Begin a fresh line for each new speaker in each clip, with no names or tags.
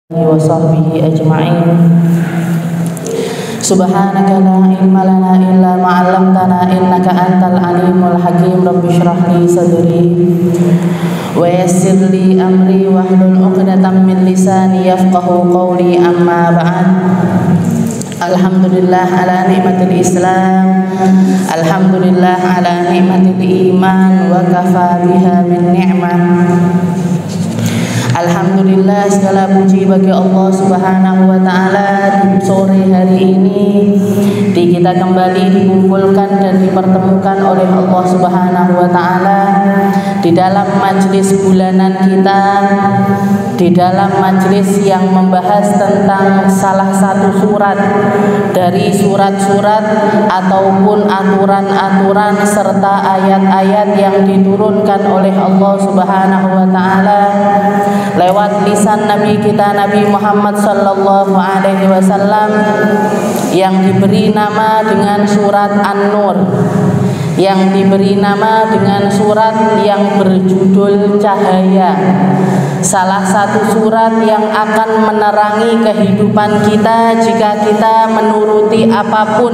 wa sahbihi ajma'in. Subhanaka la ilma lana illa ma 'allamtana innaka antal alimul hakim. Rabbi shrah li sadri wa yassir li amri wahlul 'uqdatam min lisani yafqahu qawli. Amma ba'd. Alhamdulillah ala ni'matil Islam, alhamdulillah ala ni'matil iman, wa kafa biha min ni'mah. Alhamdulillah, segala puji bagi Allah Subhanahu wa ta'ala. Di sore hari ini kita kembali dikumpulkan dan dipertemukan oleh Allah Subhanahu wa ta'ala di dalam majelis bulanan kita, di dalam majelis yang membahas tentang salah satu surat dari surat-surat ataupun aturan-aturan serta ayat-ayat yang diturunkan oleh Allah Subhanahu wa ta'ala lewat lisan Nabi kita Nabi Muhammad sallallahu alaihi wasallam yang diberi nama dengan surat An-Nur, yang diberi nama dengan surat yang berjudul Cahaya. Salah satu surat yang akan menerangi kehidupan kita jika kita menuruti apapun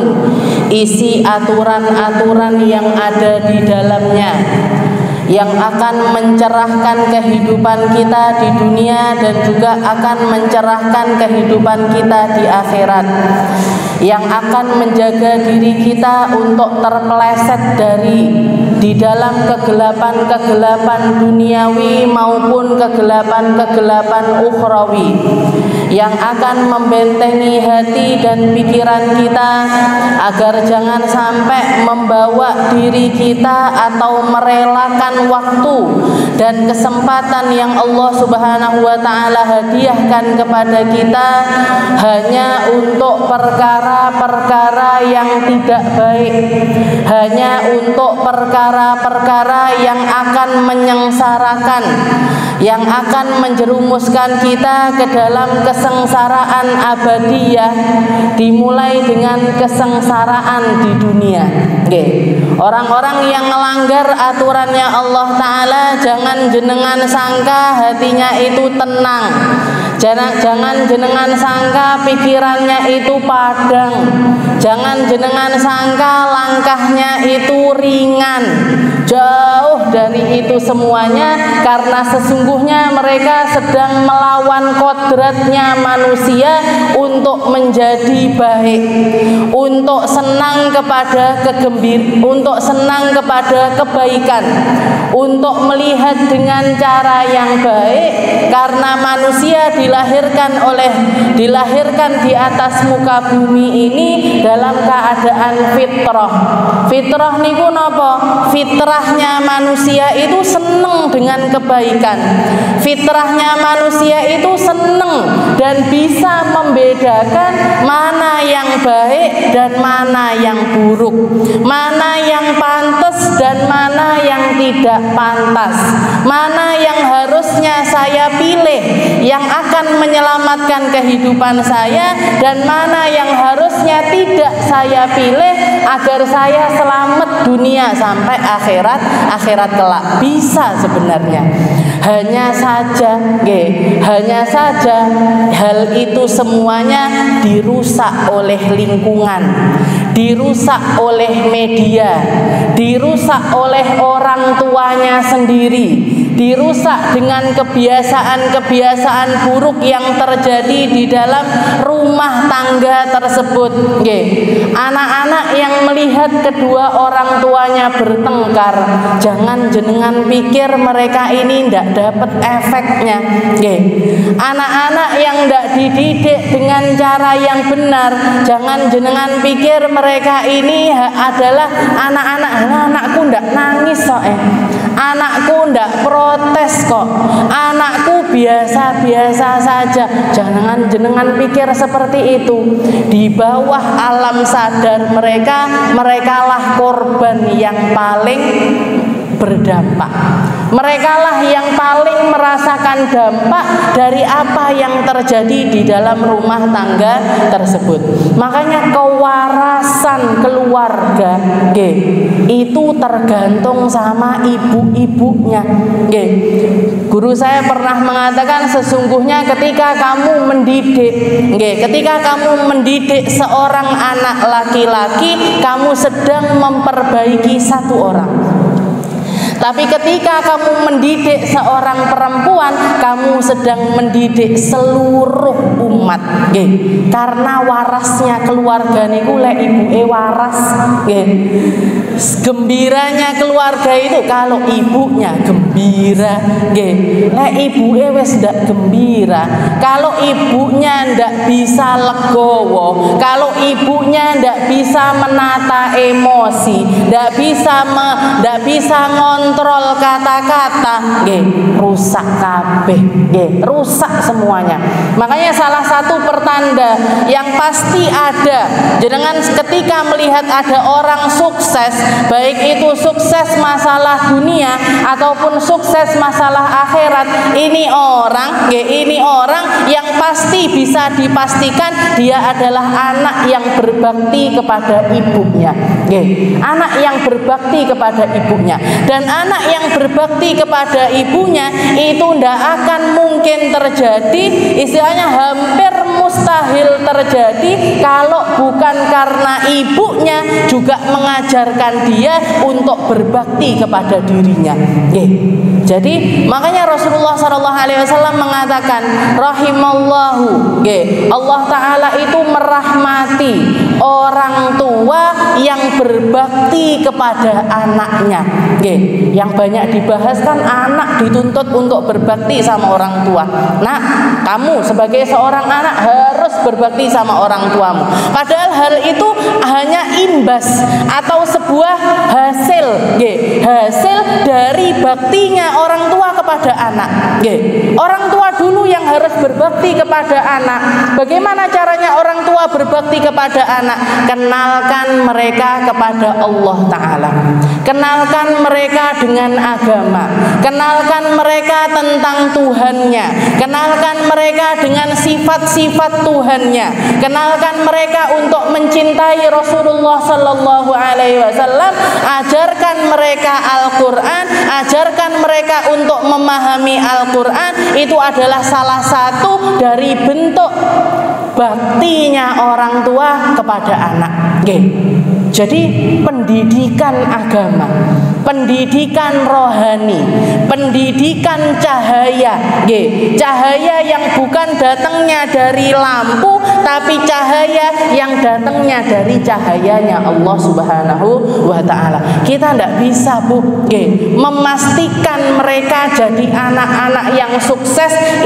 isi aturan-aturan yang ada di dalamnya, yang akan mencerahkan kehidupan kita di dunia dan juga akan mencerahkan kehidupan kita di akhirat, yang akan menjaga diri kita untuk terpeleset di dalam kegelapan-kegelapan duniawi maupun kegelapan-kegelapan ukhrawi, yang akan membentengi hati dan pikiran kita agar jangan sampai membawa diri kita atau merelakan waktu dan kesempatan yang Allah Subhanahu wa ta'ala hadiahkan kepada kita hanya untuk perkara-perkara yang tidak baik, hanya untuk perkara-perkara yang akan menyengsarakan, yang akan menjerumuskan kita ke dalam kesengsaraan abadiyah, dimulai dengan kesengsaraan di dunia. Orang-orang yang melanggar aturannya Allah Ta'ala, jangan jenengan sangka hatinya itu tenang, jangan jenengan sangka pikirannya itu padang, jangan jenengan sangka langkahnya itu ringan. Jauh dari itu semuanya, karena sesungguhnya mereka sedang melawan kodratnya manusia untuk menjadi baik, untuk senang kepada untuk senang kepada kebaikan, untuk melihat dengan cara yang baik, karena manusia dilahirkan di atas muka bumi ini dalam keadaan fitrah. Fitrah niku napa? Fitrahnya manusia itu seneng dengan kebaikan. Fitrahnya manusia itu seneng dan bisa membedakan mana yang baik dan mana yang buruk, mana yang pantas dan mana yang tidak pantas, mana yang harusnya saya pilih yang akan menyelamatkan kehidupan saya, dan mana yang harusnya tidak saya pilih agar saya selamat dunia sampai akhirat kelak. Bisa sebenarnya, hanya saja hal itu semuanya dirusak oleh lingkungan, dirusak oleh media, dirusak oleh orang tuanya sendiri, dirusak dengan kebiasaan-kebiasaan buruk yang terjadi di dalam rumah tangga tersebut. Anak-anak yang melihat kedua orang tuanya bertengkar, jangan jenengan pikir mereka ini tidak dapat efeknya. Anak-anak yang tidak dididik dengan cara yang benar, jangan jenengan pikir mereka ini adalah anakku tidak nangis anakku tidak protes kok, anakku biasa-biasa saja. Jangan jenengan pikir seperti itu. Di bawah alam sadar mereka lah korban yang paling berdampak. Merekalah yang paling merasakan dampak dari apa yang terjadi di dalam rumah tangga tersebut. Makanya kewarasan keluarga itu tergantung sama ibu-ibunya. Guru saya pernah mengatakan, sesungguhnya ketika kamu mendidik seorang anak laki-laki, kamu sedang memperbaiki satu orang. Tapi ketika kamu mendidik seorang perempuan, kamu sedang mendidik seluruh umat. Karena warasnya keluarga niku lek ibuke waras. Gembiranya keluarga itu kalau ibunya gembira. Lek ibuke wis ndak gembira, kalau ibunya ndak bisa legowo, kalau ibunya ndak bisa menata emosi, ndak bisa kontrol kata-kata, rusak kabeh, rusak semuanya. Makanya salah satu pertanda yang pasti ada jenengan ketika melihat ada orang sukses, baik itu sukses masalah dunia ataupun sukses masalah akhirat, ini orang yang pasti bisa dipastikan dia adalah anak yang berbakti kepada ibunya. Anak yang berbakti kepada ibunya. Dan anak yang berbakti kepada ibunya itu tidak akan mungkin terjadi, istilahnya hampir mustahil terjadi kalau bukan karena ibunya juga mengajarkan dia untuk berbakti kepada dirinya. Jadi makanya Rasulullah SAW mengatakan, rahimallahu, Allah Ta'ala itu merahmati orang tua yang berbakti kepada anaknya. Yang banyak dibahas kan anak dituntut untuk berbakti sama orang tua. Nah, kamu sebagai seorang anak harus berbakti sama orang tuamu. Padahal hal itu hanya imbas atau sebuah hasil dari baktinya orang tua kepada anak. Orang tua dulu yang harus berbakti kepada anak. Bagaimana caranya orang tua berbakti kepada anak? Kenalkan mereka kepada Allah Ta'ala, kenalkan mereka dengan agama, kenalkan mereka tentang Tuhannya, kenalkan mereka dengan sifat-sifat Tuhannya, kenalkan mereka untuk mencintai Rasulullah Sallallahu Alaihi Wasallam, ajarkan mereka Al-Quran, ajarkan mereka untuk memahami Al-Quran. Itu adalah salah satu dari bentuk baktinya orang tua kepada anak. Jadi pendidikan agama, pendidikan rohani, pendidikan cahaya, cahaya yang bukan datangnya dari lampu, tapi cahaya yang datangnya dari cahayanya Allah Subhanahu wa Ta'ala. Kita tidak bisa, Bu, memastikan mereka jadi anak-anak yang sukses.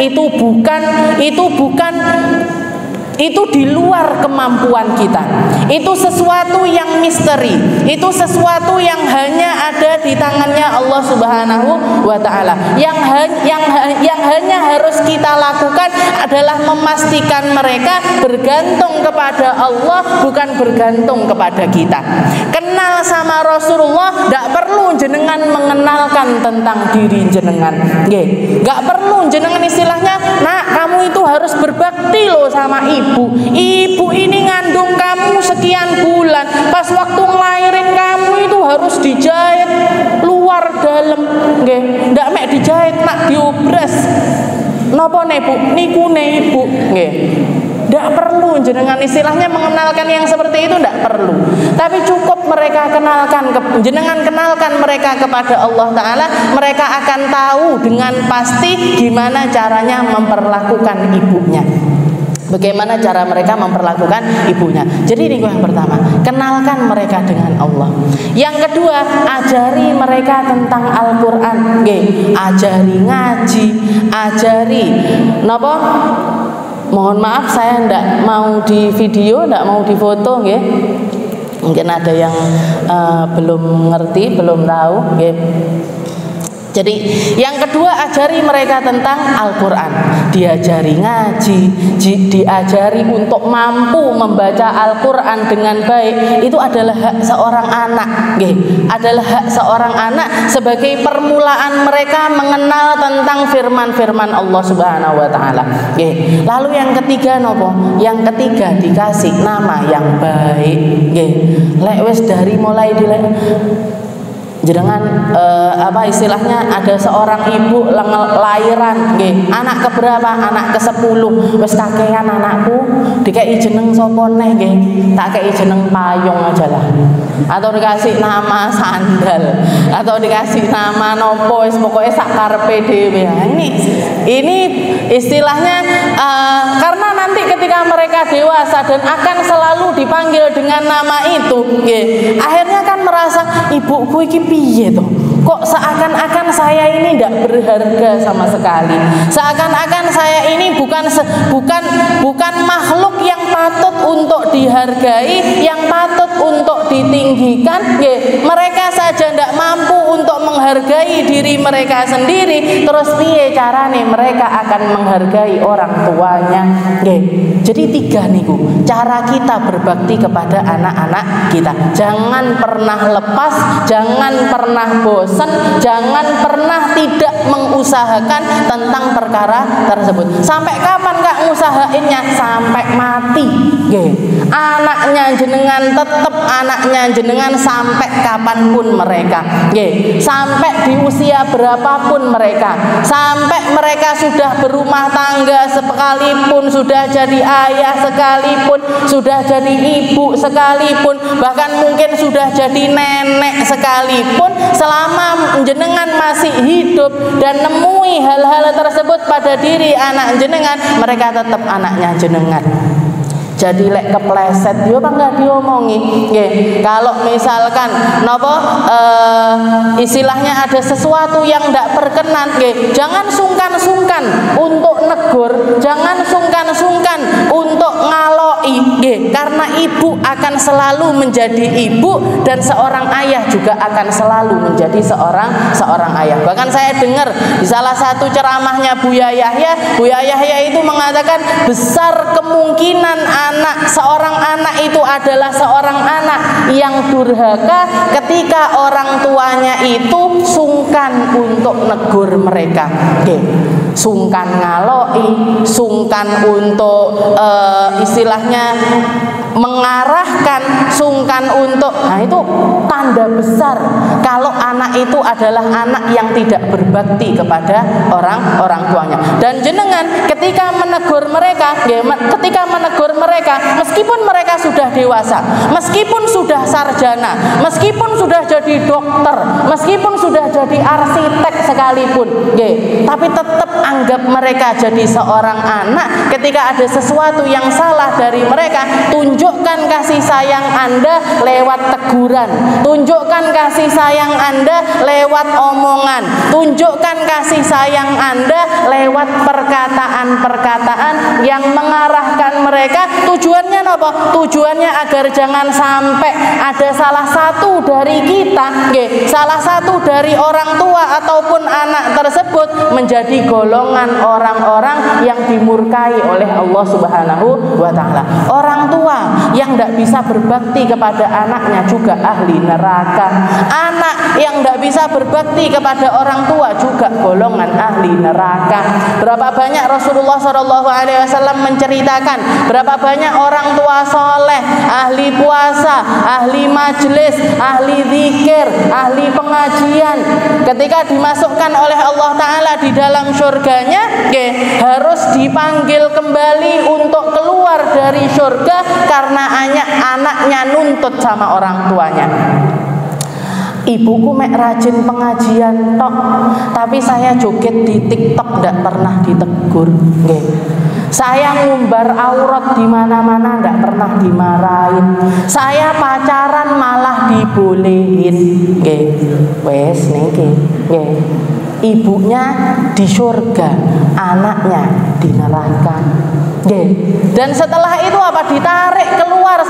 Itu di luar kemampuan kita. Itu sesuatu yang misteri. Itu sesuatu yang hanya ada di tangannya Allah Subhanahu wa Ta'ala. Yang hanya harus kita lakukan adalah memastikan mereka bergantung kepada Allah, bukan bergantung kepada kita. Kenal sama Rasulullah, tidak perlu jenengan mengenalkan tentang diri jenengan. Gak perlu jenengan istilahnya, nak kamu itu harus berbakti loh sama ibu. Ibu ini ngandung kamu sekian bulan, pas waktu ngelahirin kamu itu harus dijahit luar dalam, ndak mek dijahit nak diobras. Napa ne Bu? Niku ne Ibu, nggih. Ndak perlu jenengan istilahnya mengenalkan yang seperti itu, ndak perlu. Tapi cukup mereka jenengan kenalkan mereka kepada Allah Ta'ala, mereka akan tahu dengan pasti gimana caranya memperlakukan ibunya. Bagaimana cara mereka memperlakukan ibunya. Jadi ini yang pertama, kenalkan mereka dengan Allah. Yang kedua, ajari mereka tentang Al-Quran. Ajari ngaji, ajari napa? Mohon maaf saya ndak mau di video, ndak mau di foto, nggih. Mungkin ada yang belum ngerti, belum tahu, nggih. Jadi yang kedua, ajari mereka tentang Al-Quran, diajari ngaji, diajari untuk mampu membaca Al-Quran dengan baik. Itu adalah hak seorang anak, adalah hak seorang anak sebagai permulaan mereka mengenal tentang firman-firman Allah Subhanahu wa Ta'ala. Lalu yang ketiga nopo? Yang ketiga, dikasih nama yang baik. Lek wis dari mulai jenengan apa istilahnya, ada seorang ibu lahiran anak keberapa, anak ke-10, wis kakean anakku, dikei jeneng sapa neh tak kei jeneng payung aja lah, atau dikasih nama sandal, atau dikasih nama nopo, wis pokoke sak karepe dhewe. Ini istilahnya karena nanti ketika mereka dewasa dan akan selalu dipanggil dengan nama itu, akhirnya kan merasa ibuku iki piye toh? Kok seakan-akan saya ini tidak berharga sama sekali. Seakan-akan saya ini bukan makhluk yang patut untuk dihargai, yang patut untuk ditinggikan. Mereka saja tidak mampu untuk menghargai diri mereka sendiri. Terus piye carane mereka akan menghargai orang tuanya? Jadi 3 niku cara kita berbakti kepada anak-anak kita. Jangan pernah lepas, jangan pernah bosan, jangan pernah tidak mengusahakan tentang perkara tersebut. Sampai kapan Kak ngusahainnya? Sampai mati. Anaknya jenengan tetap anaknya jenengan sampai kapanpun mereka. Sampai di usia berapapun mereka, sampai mereka sudah berumah tangga sekalipun, sudah jadi ayah sekalipun, sudah jadi ibu sekalipun, bahkan mungkin sudah jadi nenek sekalipun, selama jenengan masih hidup dan nemui hal-hal tersebut pada diri anak jenengan, mereka tetap anaknya jenengan. Jadi lek kepleset yo bangga diomongi. Kalau misalkan nopo istilahnya ada sesuatu yang tidak berkenan, jangan sungkan-sungkan untuk negur, jangan sungkan-sungkan untuk ngaloi, karena ibu akan selalu menjadi ibu dan seorang ayah juga akan selalu menjadi seorang ayah. Bahkan saya dengar di salah satu ceramahnya Buya Yahya itu mengatakan besar kemungkinan seorang anak itu adalah seorang anak yang durhaka ketika orang tuanya itu sungkan untuk negur mereka, sungkan ngaloi, sungkan untuk istilahnya mengarahkan, sungkan untuk, nah itu tanda besar kalau anak itu adalah anak yang tidak berbakti kepada orang tuanya. Dan jenengan ketika menegur mereka, meskipun mereka sudah dewasa, meskipun sudah sarjana, meskipun sudah jadi dokter, meskipun sudah jadi arsitek sekalipun, tapi tetap anggap mereka jadi seorang anak. Ketika ada sesuatu yang salah dari mereka, tunjukkan kasih sayang Anda lewat teguran, tunjukkan kasih sayang Anda lewat omongan, tunjukkan kasih sayang Anda lewat perkataan-perkataan yang mengarahkan mereka. Tujuannya apa? Tujuannya agar jangan sampai ada salah satu dari kita, salah satu dari orang tua ataupun anak tersebut menjadi golongan orang-orang yang dimurkai oleh Allah Subhanahu wa Ta'ala. Orang tua yang tidak bisa berbakti kepada anaknya juga ahli neraka. Anak yang tidak bisa berbakti kepada orang tua juga golongan ahli neraka. Berapa banyak Rasulullah SAW menceritakan berapa banyak orang tua soleh, ahli puasa, ahli majelis, ahli zikir, ahli pengajian, ketika dimasukkan oleh Allah Ta'ala di dalam surganya, harus dipanggil kembali untuk keluar dari surga karena anaknya nuntut sama orang tuanya. Ibuku mek rajin pengajian tok, tapi saya joget di TikTok ndak pernah ditegur. Saya ngumbar aurat di mana-mana ndak pernah dimarahin. Saya pacaran malah dibolehin. Wes niki. Ibunya di surga, anaknya di neraka. Dan setelah itu apa? Ditarik keluar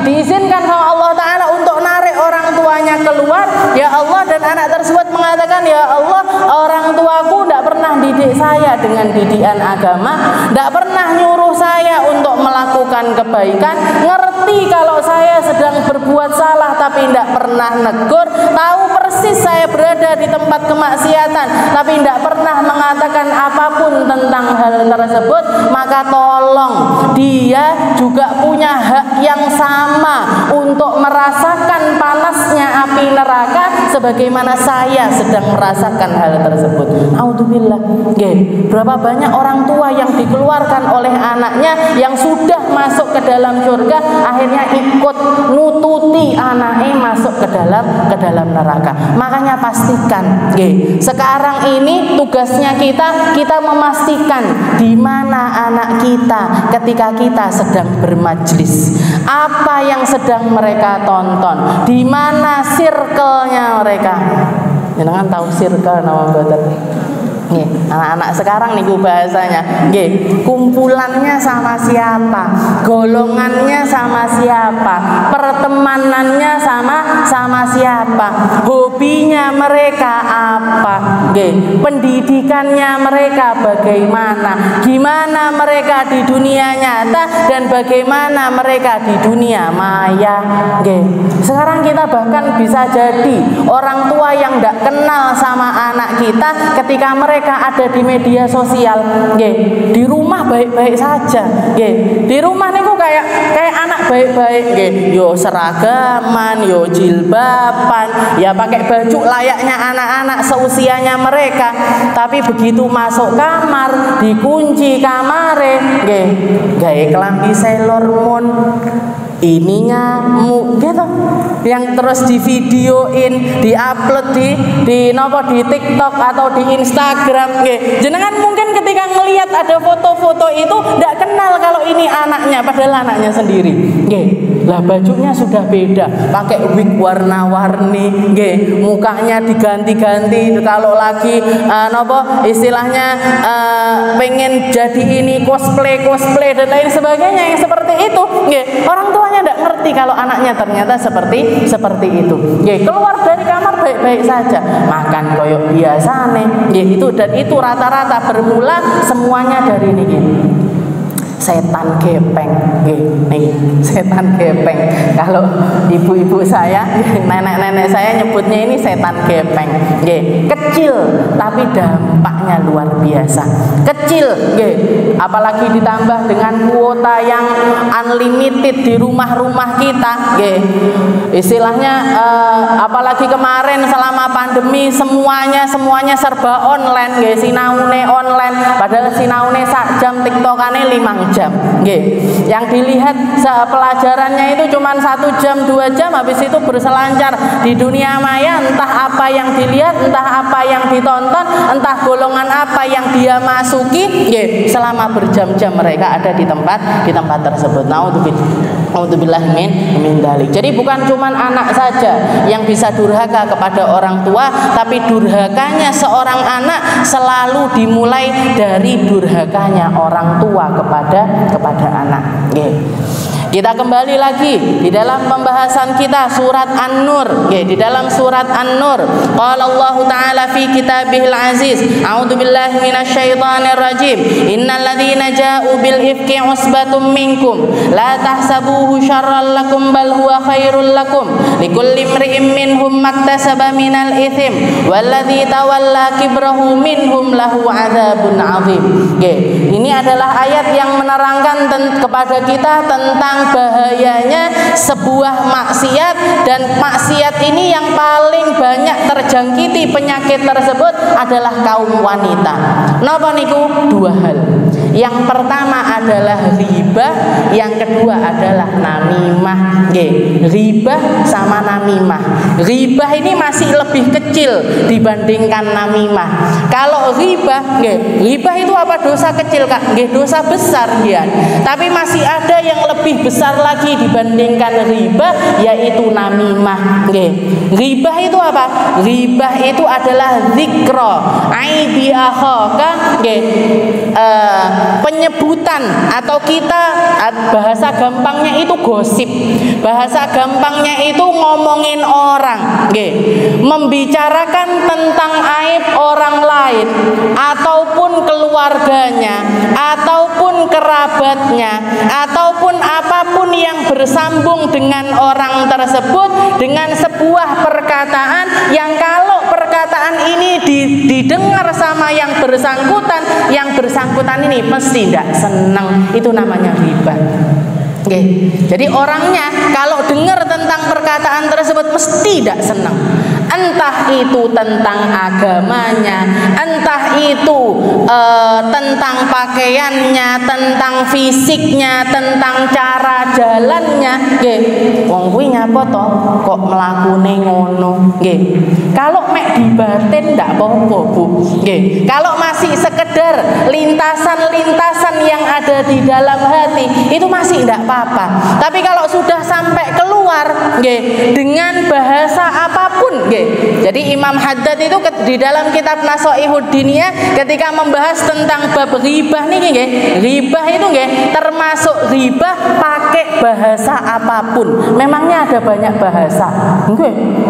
diizinkan sama Allah Ta'ala untuk narik orang tuanya tuanya keluar, ya Allah, dan anak tersebut mengatakan, ya Allah, orang tuaku tidak pernah didik saya dengan didikan agama, tidak pernah nyuruh saya untuk melakukan kebaikan, ngerti kalau saya sedang berbuat salah tapi tidak pernah negur, tahu persis saya berada di tempat kemaksiatan tapi tidak pernah mengatakan apapun tentang hal tersebut, maka tolong dia juga punya hak yang sama untuk merasakan panasnya api neraka sebagaimana saya sedang merasakan hal tersebut. Auzubillah. Berapa banyak orang tua yang dikeluarkan oleh anaknya yang sudah masuk ke dalam surga, akhirnya ikut nututi anaknya masuk ke dalam neraka. Makanya pastikan, sekarang ini tugasnya kita memastikan di mana anak kita ketika kita sedang bermajlis, apa yang sedang mereka tonton, di mana circle-nya mereka. Jangan tahu circle nama betul. Anak-anak sekarang nih bahasanya, kumpulannya sama siapa, golongannya sama siapa, pertemanannya sama siapa, hobinya mereka apa, pendidikannya mereka bagaimana, gimana mereka di dunia nyata dan bagaimana mereka di dunia maya. Sekarang kita bahkan bisa jadi orang tua yang tidak kenal sama anak kita ketika mereka ada di media sosial, di rumah baik-baik saja, di rumah niku kayak anak baik-baik, yo seragaman, yo jilbaban, ya pakai baju layaknya anak-anak seusianya mereka, tapi begitu masuk kamar dikunci kamare, gawe klambi Sailor Moon, ininya gitu, yang terus di videoin, diupload di TikTok atau di Instagram. Jenengan mungkin ketika ngelihat ada foto-foto itu tidak kenal kalau ini anaknya, padahal anaknya sendiri. Lah bajunya sudah beda, pakai wig warna-warni, mukanya diganti-ganti, kalau lagi istilahnya pengen jadi ini cosplay dan lain sebagainya yang seperti itu. Orang tuanya tidak ngerti kalau anaknya ternyata seperti itu. Keluar dari kamar baik-baik saja, makan koyok biasa nih, dan itu rata-rata bermula semuanya dari ini. Setan gepeng, nih setan gepeng. Kalau ibu-ibu saya, nenek-nenek saya nyebutnya ini setan gepeng. Kecil tapi dampaknya luar biasa. Kecil, apalagi ditambah dengan kuota yang unlimited di rumah-rumah kita, istilahnya apalagi kemarin selama pandemi semuanya serba online, sinaune online, padahal sinaune sak jam, tiktokane 5 jam. Yang dilihat pelajarannya itu cuma 1 jam 2 jam, habis itu berselancar di dunia maya, entah apa yang dilihat, entah apa yang ditonton, entah golongan apa yang dia masuki, selama berjam-jam mereka ada di tempat tersebut. Naudzubillah min dzalik. Jadi bukan cuma anak saja yang bisa durhaka kepada orang tua, tapi durhakanya seorang anak selalu dimulai dari durhakanya orang tua kepada anak. Kita kembali lagi di dalam pembahasan kita surat An-Nur. Di dalam surat An-Nur, qala Allah Ta'ala fi kitabihil aziz, a'udzubillahi minasyaitonir rajim, innal ladzina ja'u bil ifki usbatum minkum la tahsabuhu syarran lakum bal huwa khairul lakum likulli imri'in minhum maktasaba minal itsm walladzi tawalla kibrahu minhum lahu adzabun adzim. Ini adalah ayat yang menerangkan kepada kita tentang bahayanya sebuah maksiat, dan maksiat ini yang paling banyak terjangkiti penyakit tersebut adalah kaum wanita. Napa niku? 2 hal. Yang pertama adalah ribah, yang kedua adalah namimah. Ribah sama namimah. Ribah ini masih lebih kecil dibandingkan namimah. Kalau ribah itu apa? Dosa kecil, Kak? Dosa besar dia. Tapi masih ada yang lebih besar lagi dibandingkan ribah, yaitu namimah. Ribah itu apa? Ribah itu adalah zikra aibi akhaka, penyebutan menyebutkan atau kita bahasa gampangnya itu gosip, bahasa gampangnya itu ngomongin orang, membicarakan tentang aib orang lain ataupun keluarganya ataupun kerabatnya ataupun apapun yang bersambung dengan orang tersebut dengan sebuah perkataan yang kalau perkataan ini didengar sama yang bersangkutan ini pasti tidak senang, itu namanya ghibah. Jadi orangnya kalau dengar tentang perkataan tersebut mesti tidak senang. Entah itu tentang agamanya, entah itu tentang pakaiannya, tentang fisiknya, tentang cara jalannya. Wong kuwi nyapa to kok mlakune ngono. Kalau mek di batin ndak apa-apa, Bu. Kalau masih sekedar lintasan-lintasan yang ada di dalam hati itu masih ndak apa-apa. Tapi kalau sudah sampai keluar dengan bahasa apapun, jadi Imam Haddad itu di dalam kitab Nasoihud Diniyah ketika membahas tentang bab ghibah nih, ghibah itu termasuk ghibah pakai bahasa apapun. Memangnya ada banyak bahasa,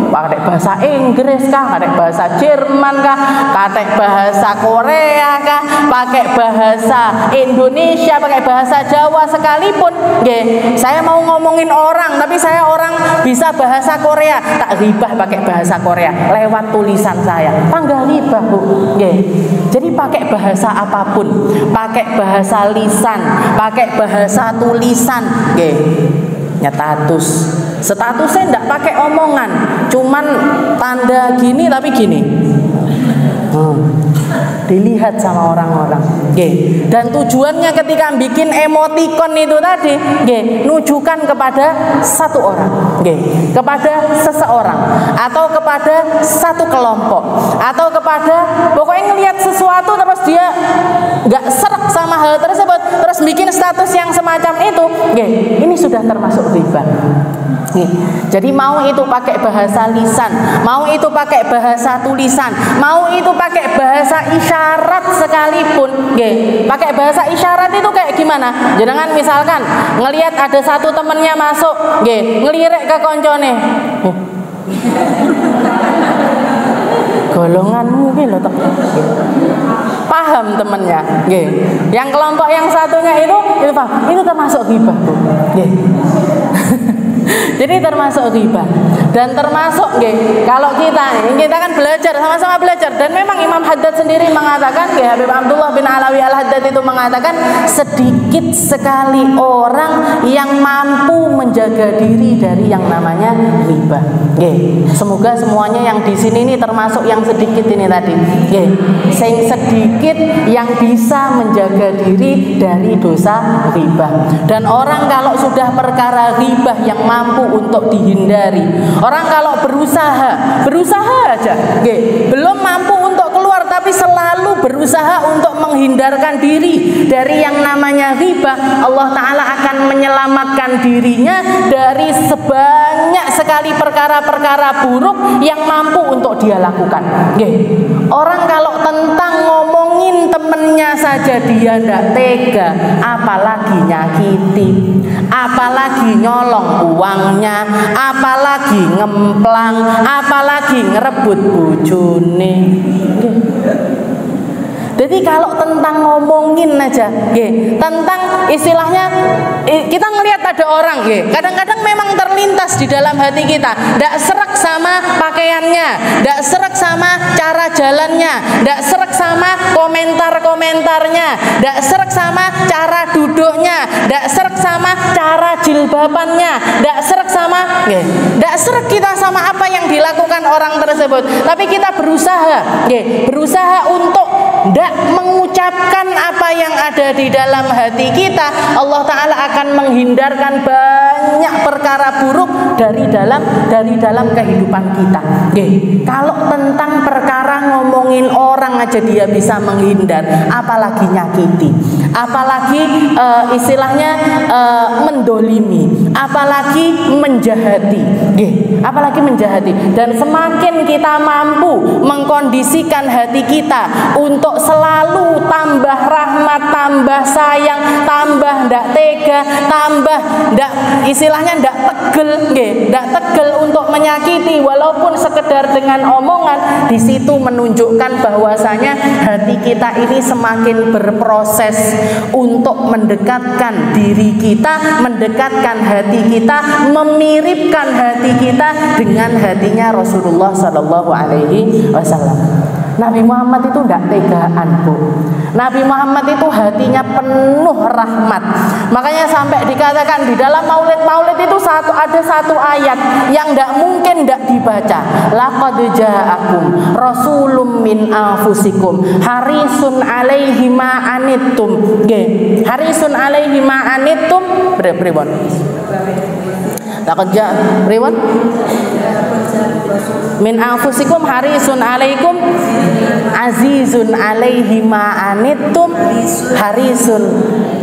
pakai bahasa Inggris kah, pakai bahasa Jerman kah, pakai bahasa Korea kah, pakai bahasa Indonesia, pakai bahasa Jawa sekalipun. Saya mau ngomongin orang tapi saya orang bisa bahasa Korea, tak ghibah pakai bahasa Korea lewat tulisan saya, tanggal ghibah, Bu. Jadi pakai bahasa apapun, pakai bahasa lisan, pakai bahasa tulisan, statusnya enggak pakai omongan, cuman tanda gini tapi gini. Dilihat sama orang-orang. Dan tujuannya ketika bikin emoticon itu tadi, nujukan kepada satu orang, kepada seseorang atau kepada satu kelompok atau kepada pokoknya ngelihat sesuatu terus dia nggak serak sama hal tersebut terus bikin status yang semacam itu, ini sudah termasuk ghibah. Jadi mau itu pakai bahasa lisan, mau itu pakai bahasa tulisan, mau itu pakai bahasa isyarat sekalipun, pakai bahasa isyarat itu kayak gimana? Jangan misalkan ngelihat ada satu temennya masuk, ngelirik ke koncone, golonganmu gitu loh, paham temennya, yang kelompok yang satunya itu paham, itu termasuk ghibah, Bu. Jadi termasuk ghibah. Dan termasuk kalau kita kan belajar, sama-sama belajar, dan memang Imam Haddad sendiri mengatakan, Habib Abdullah bin Alawi Al-Haddad itu mengatakan sedikit sekali orang yang mampu menjaga diri dari yang namanya ghibah. Semoga semuanya yang di sini ini termasuk yang sedikit ini tadi, sing sedikit yang bisa menjaga diri dari dosa ghibah. Dan orang kalau sudah perkara ghibah yang mampu untuk dihindari, orang kalau berusaha aja, belum mampu untuk keluar tapi selalu berusaha untuk menghindarkan diri dari yang namanya ghibah, Allah Ta'ala akan menyelamatkan dirinya dari sebanyak sekali perkara-perkara buruk yang mampu untuk dia lakukan. Orang kalau tentang ngomongin temennya saja dia ndak tega, apalagi nyakiti, apalagi nyolong uangnya, apalagi ngemplang, apalagi ngerebut bojone. Jadi kalau tentang ngomongin aja, tentang istilahnya kita ngelihat ada orang, kadang-kadang memang terlintas di dalam hati kita, ndak serak sama pakaiannya, ndak serak sama cara jalannya, ndak serak sama komentar-komentarnya, ndak serak sama cara duduknya, ndak serak sama cara jilbabannya, ndak serak sama, ndak serak kita sama apa yang dilakukan orang tersebut. Tapi kita berusaha untuk ndak mengucapkan apa yang ada di dalam hati kita. Allah Ta'ala akan menghindarkan banyak banyak perkara buruk dari dalam kehidupan kita. Kalau tentang perkara ngomongin orang aja dia bisa menghindar, apalagi nyakiti, apalagi istilahnya mendolimi, apalagi menjahati, apalagi menjahati. Dan semakin kita mampu mengkondisikan hati kita untuk selalu tambah rahmat, tambah sayang, tambah ndak tega, tambah ndak istilahnya ndak tegel untuk menyakiti walaupun sekedar dengan omongan, di situ menunjukkan bahwasanya hati kita ini semakin berproses untuk mendekatkan diri kita, mendekatkan hati kita, memiripkan hati kita dengan hatinya Rasulullah Sallallahu Alaihi Wasallam. Nabi Muhammad itu tidak tegaan, Bu. Nabi Muhammad itu hatinya penuh rahmat. Makanya sampai dikatakan di dalam maulid itu ada satu ayat yang tidak mungkin tidak dibaca. Laqad ja'akum rasulun min anfusikum harisun alaihi ma anittum. Harisun alaihi ma anittum. Pripun? Laqad ja'a pripun? Min anfusikum harisun alaikum azizun alaihi ma anittum harisun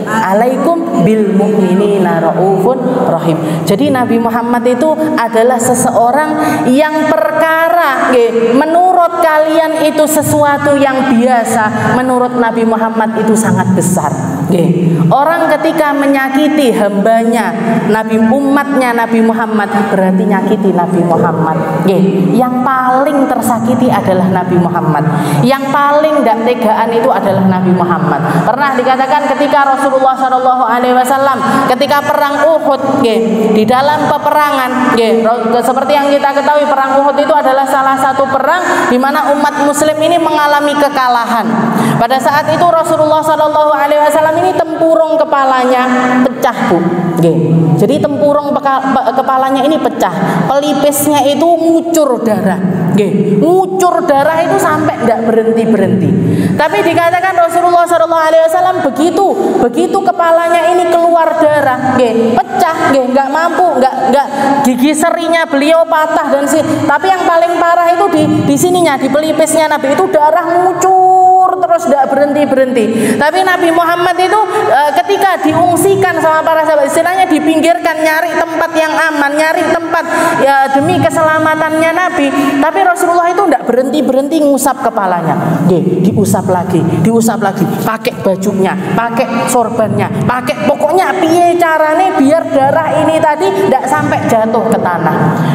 alaikum bil mu'minina raufun rahim. Jadi Nabi Muhammad itu adalah seseorang yang perkara menurut kalian itu sesuatu yang biasa, menurut Nabi Muhammad itu sangat besar. Orang ketika menyakiti hambanya, umatnya Nabi Muhammad, berarti nyakiti Nabi Muhammad. Yang paling tersakiti adalah Nabi Muhammad. Yang paling tidak tegaan itu adalah Nabi Muhammad. Pernah dikatakan ketika Rasulullah Shallallahu Alaihi Wasallam ketika perang Uhud, di dalam peperangan, seperti yang kita ketahui, perang Uhud itu adalah salah satu perang di mana umat Muslim ini mengalami kekalahan. Pada saat itu Rasulullah Shallallahu Alaihi Wasallam ini tempurung kepalanya pecah, Bu. Jadi tempurung kepalanya ini pecah, pelipisnya itu ngucur darah. Ngucur darah itu sampai tidak berhenti. Tapi dikatakan Rasulullah Shallallahu Alaihi Wasallam begitu kepalanya ini keluar darah, pecah, nggak mampu, nggak gigi serinya beliau patah dan tapi yang paling parah itu di sininya, di pelipisnya Nabi itu darah ngucur terus tidak berhenti. Tapi Nabi Muhammad itu ketika diungsikan sama para sahabat, istilahnya dipinggirkan, nyari tempat yang aman, nyari tempat ya demi keselamatannya Nabi. Tapi Rasulullah itu tidak berhenti ngusap kepalanya, diusap lagi, pakai bajunya, pakai sorbannya, pakai pokoknya piye carane biar darah ini tadi tidak sampai jatuh ke tanah.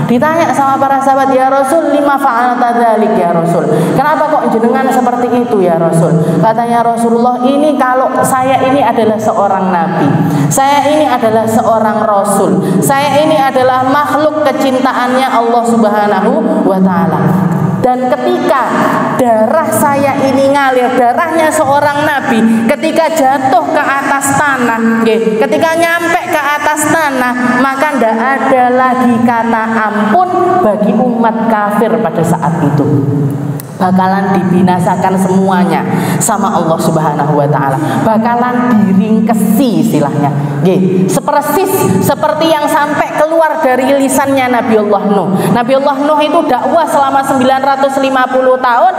Ditanya sama para sahabat, ya Rasul, lima fa'alta dzalik ya Rasul, kenapa kok jenengan seperti itu ya Rasul? Katanya Rasulullah, ini kalau saya ini adalah seorang nabi, saya ini adalah seorang rasul, saya ini adalah makhluk kecintaannya Allah Subhanahu wa Ta'ala. Dan ketika darah saya ini ngalir, darahnya seorang nabi, ketika jatuh ke atas tanah, ketika nyampe ke atas tanah, maka tidak ada lagi kata ampun bagi umat kafir pada saat itu. Bakalan dibinasakan semuanya sama Allah Subhanahu wa Ta'ala, bakalan diringkesi istilahnya. Sepersis seperti yang sampai keluar dari lisannya Nabiullah Nuh. Nabiullah Nuh itu dakwah selama 950 tahun,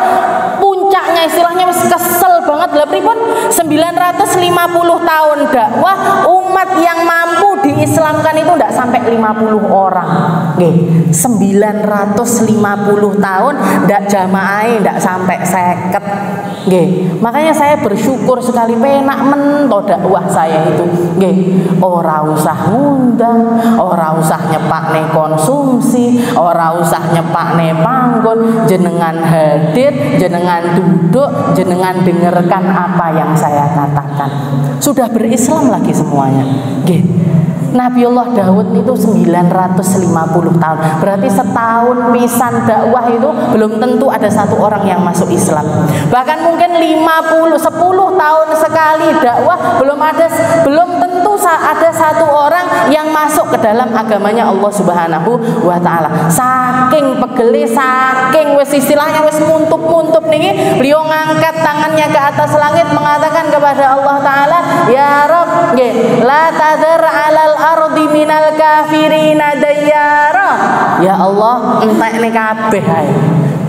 puncaknya istilahnya kesel banget lah pripun 950 tahun dakwah, umat yang mampu diislamkan itu tidak sampai 50 orang. 950 tahun tidak jamaah, tidak sampai 50. Makanya saya bersyukur sekali, penak mento dakwah saya itu. Ora usah ngundang, ora usah nyepakne konsumsi, ora usah nyepakne panggon, jenengan hadir, jenengan duduk, jenengan dengarkan apa yang saya katakan. Sudah berislam lagi semuanya. Nabiullah Daud itu 950 tahun. Berarti setahun pisan dakwah itu belum tentu ada satu orang yang masuk Islam. Bahkan mungkin 10 tahun sekali dakwah belum tentu ada satu orang yang masuk ke dalam agamanya Allah Subhanahu wa Ta'ala. Saking pegele, saking wis istilahnya wis muntup niki, beliau ngangkat tangannya ke atas langit mengatakan kepada Allah Ta'ala, ya Rabb, la tadhar 'alal ardi minal kafirina dayyara. Ya Allah, entekne kabeh ae.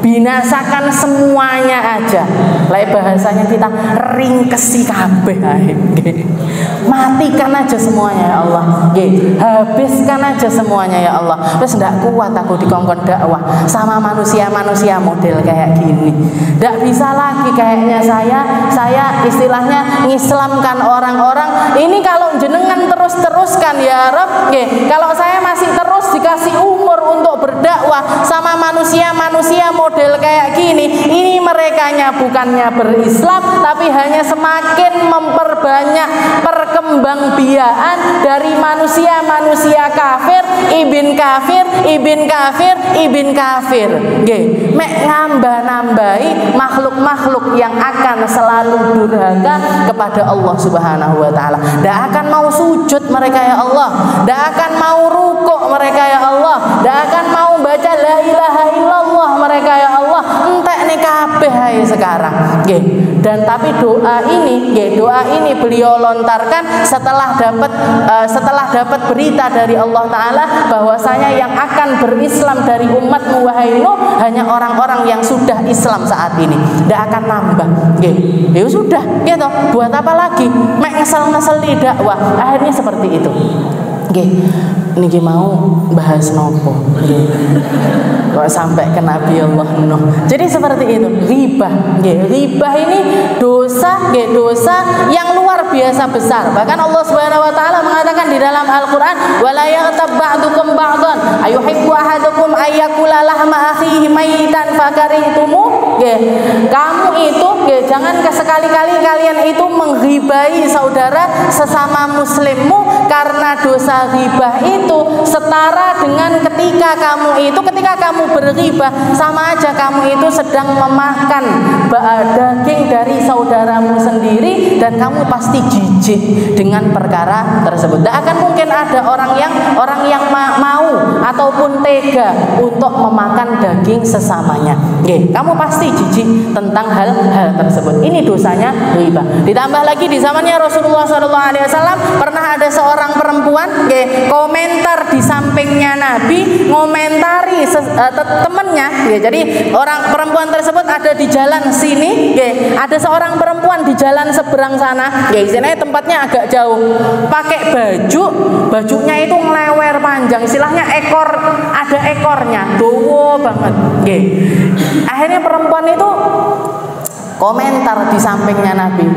Binasakan semuanya aja. Lai bahasanya kita ringkesi kabeh ae. Matikan aja semuanya ya Allah. Habiskan aja semuanya ya Allah. Terus ndak kuat aku dikongkon dakwah sama manusia-manusia model kayak gini. Ndak bisa lagi kayaknya saya istilahnya ngislamkan orang-orang. Ini kalau jenengan terus-teruskan ya Rabb, kalau saya masih terus dikasih umur untuk berdakwah sama manusia-manusia model kayak gini, ini merekanya bukannya berislam tapi hanya semakin memperbanyak perkembangbiakan dari manusia-manusia kafir, ibn kafir, ibn kafir, ibn kafir. Mek nambah-nambahi makhluk-makhluk yang akan selalu durhaka kepada Allah Subhanahu wa taala. Ndak akan mau sujud mereka ya Allah, ndak akan mau rukuk mereka ya Allah, ndak akan mau baca la ilaha illallah mereka ya Allah. Entek nih kabeh ae sekarang. Dan tapi doa ini beliau lontarkan setelah dapat berita dari Allah taala bahwasanya yang akan berislam dari umatmu wahai Nuh hanya orang-orang yang sudah Islam saat ini. Ndak akan nambah. Ya sudah, gitu. Buat apa lagi? Mek ngesel-ngeseli dakwah. Akhirnya seperti itu. Niki mau bahas nopo? Kok sampai ke Nabi Allah Nuh. Jadi seperti itu. Ghibah. Ghibah ini dosa yang luar biasa besar. Bahkan Allah Subhanahu wa taala mengatakan di dalam Al-Qur'an, "Wala yaghtab ba'dukum ba'dhan, ayuhibbu ahadukum ayyakula lahma akhihi maitan fakarihtumu." Kamu itu jangan sekali-kali kalian itu menghibai saudara sesama muslimmu, karena dosa ghibah itu setara dengan ketika kamu berghibah, sama aja kamu itu sedang memakan daging dari saudaramu sendiri dan kamu pasti jijik dengan perkara tersebut. Tidak akan mungkin ada orang yang mau ataupun tega untuk memakan daging sesamanya. Kamu pasti jijik tentang hal-hal tersebut. Ini dosanya ghibah. Ditambah lagi di zamannya Rasulullah SAW pernah ada seorang perempuan komentar di sampingnya Nabi, ngomentari temennya. Jadi orang perempuan tersebut ada di jalan sini, ada seorang perempuan di jalan seberang sana. Istilahnya tempatnya agak jauh. Pakai bajunya itu ngelewer panjang, istilahnya ada ekornya, dowo banget. Akhirnya perempuan itu komentar di sampingnya Nabi.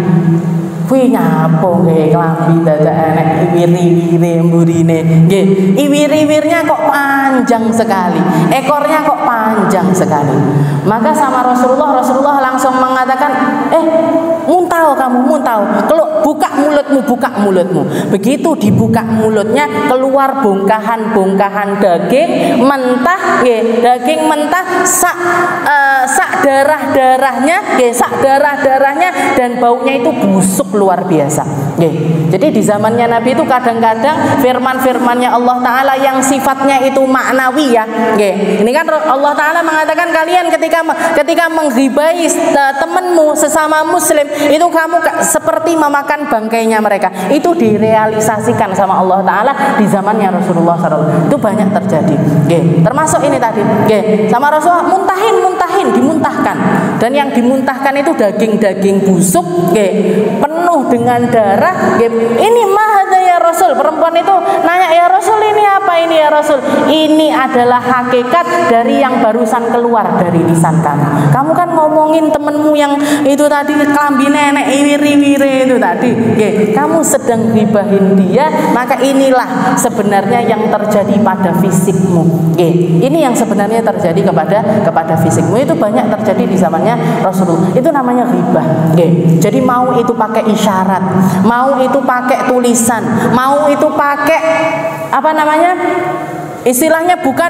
Kuwi nyapo klambi dadak enek iwir-iwire mburine. Iwir-iwirnya kok panjang sekali, ekornya kok panjang sekali. Maka sama Rasulullah langsung mengatakan, muntah kamu, muntah. Kalau buka mulutmu. Begitu dibuka mulutnya, keluar bongkahan daging mentah, daging mentah sak darah-darahnya dan baunya itu busuk luar biasa. Jadi di zamannya Nabi itu kadang-kadang firman-firmannya Allah Ta'ala yang sifatnya itu maknawi ya. Ini kan Allah Ta'ala mengatakan kalian ketika menghibai temanmu sesama muslim itu kamu seperti memakan bangkainya mereka. Itu direalisasikan sama Allah Ta'ala di zamannya Rasulullah SAW. Itu banyak terjadi. Termasuk ini tadi. Sama Rasulullah muntahin, dimuntahkan. Dan yang dimuntahkan itu daging-daging busuk, penuh dengan darah. Ini mahadha ya Rasul. Perempuan itu nanya, ya Rasul ini apa ini ya Rasul? Ini adalah hakikat dari yang barusan keluar dari lisan kamu. Kamu kan ngomongin temenmu yang itu tadi kelambi nenek iwiri-wiri itu tadi. Kamu sedang ribahin dia, maka inilah sebenarnya yang terjadi pada fisikmu. Ini yang sebenarnya terjadi kepada fisikmu. Itu banyak terjadi di zamannya Rasulullah. Itu namanya ghibah. Jadi mau itu pakai isyarat, mau itu pakai tulisan, mau itu pakai istilahnya bukan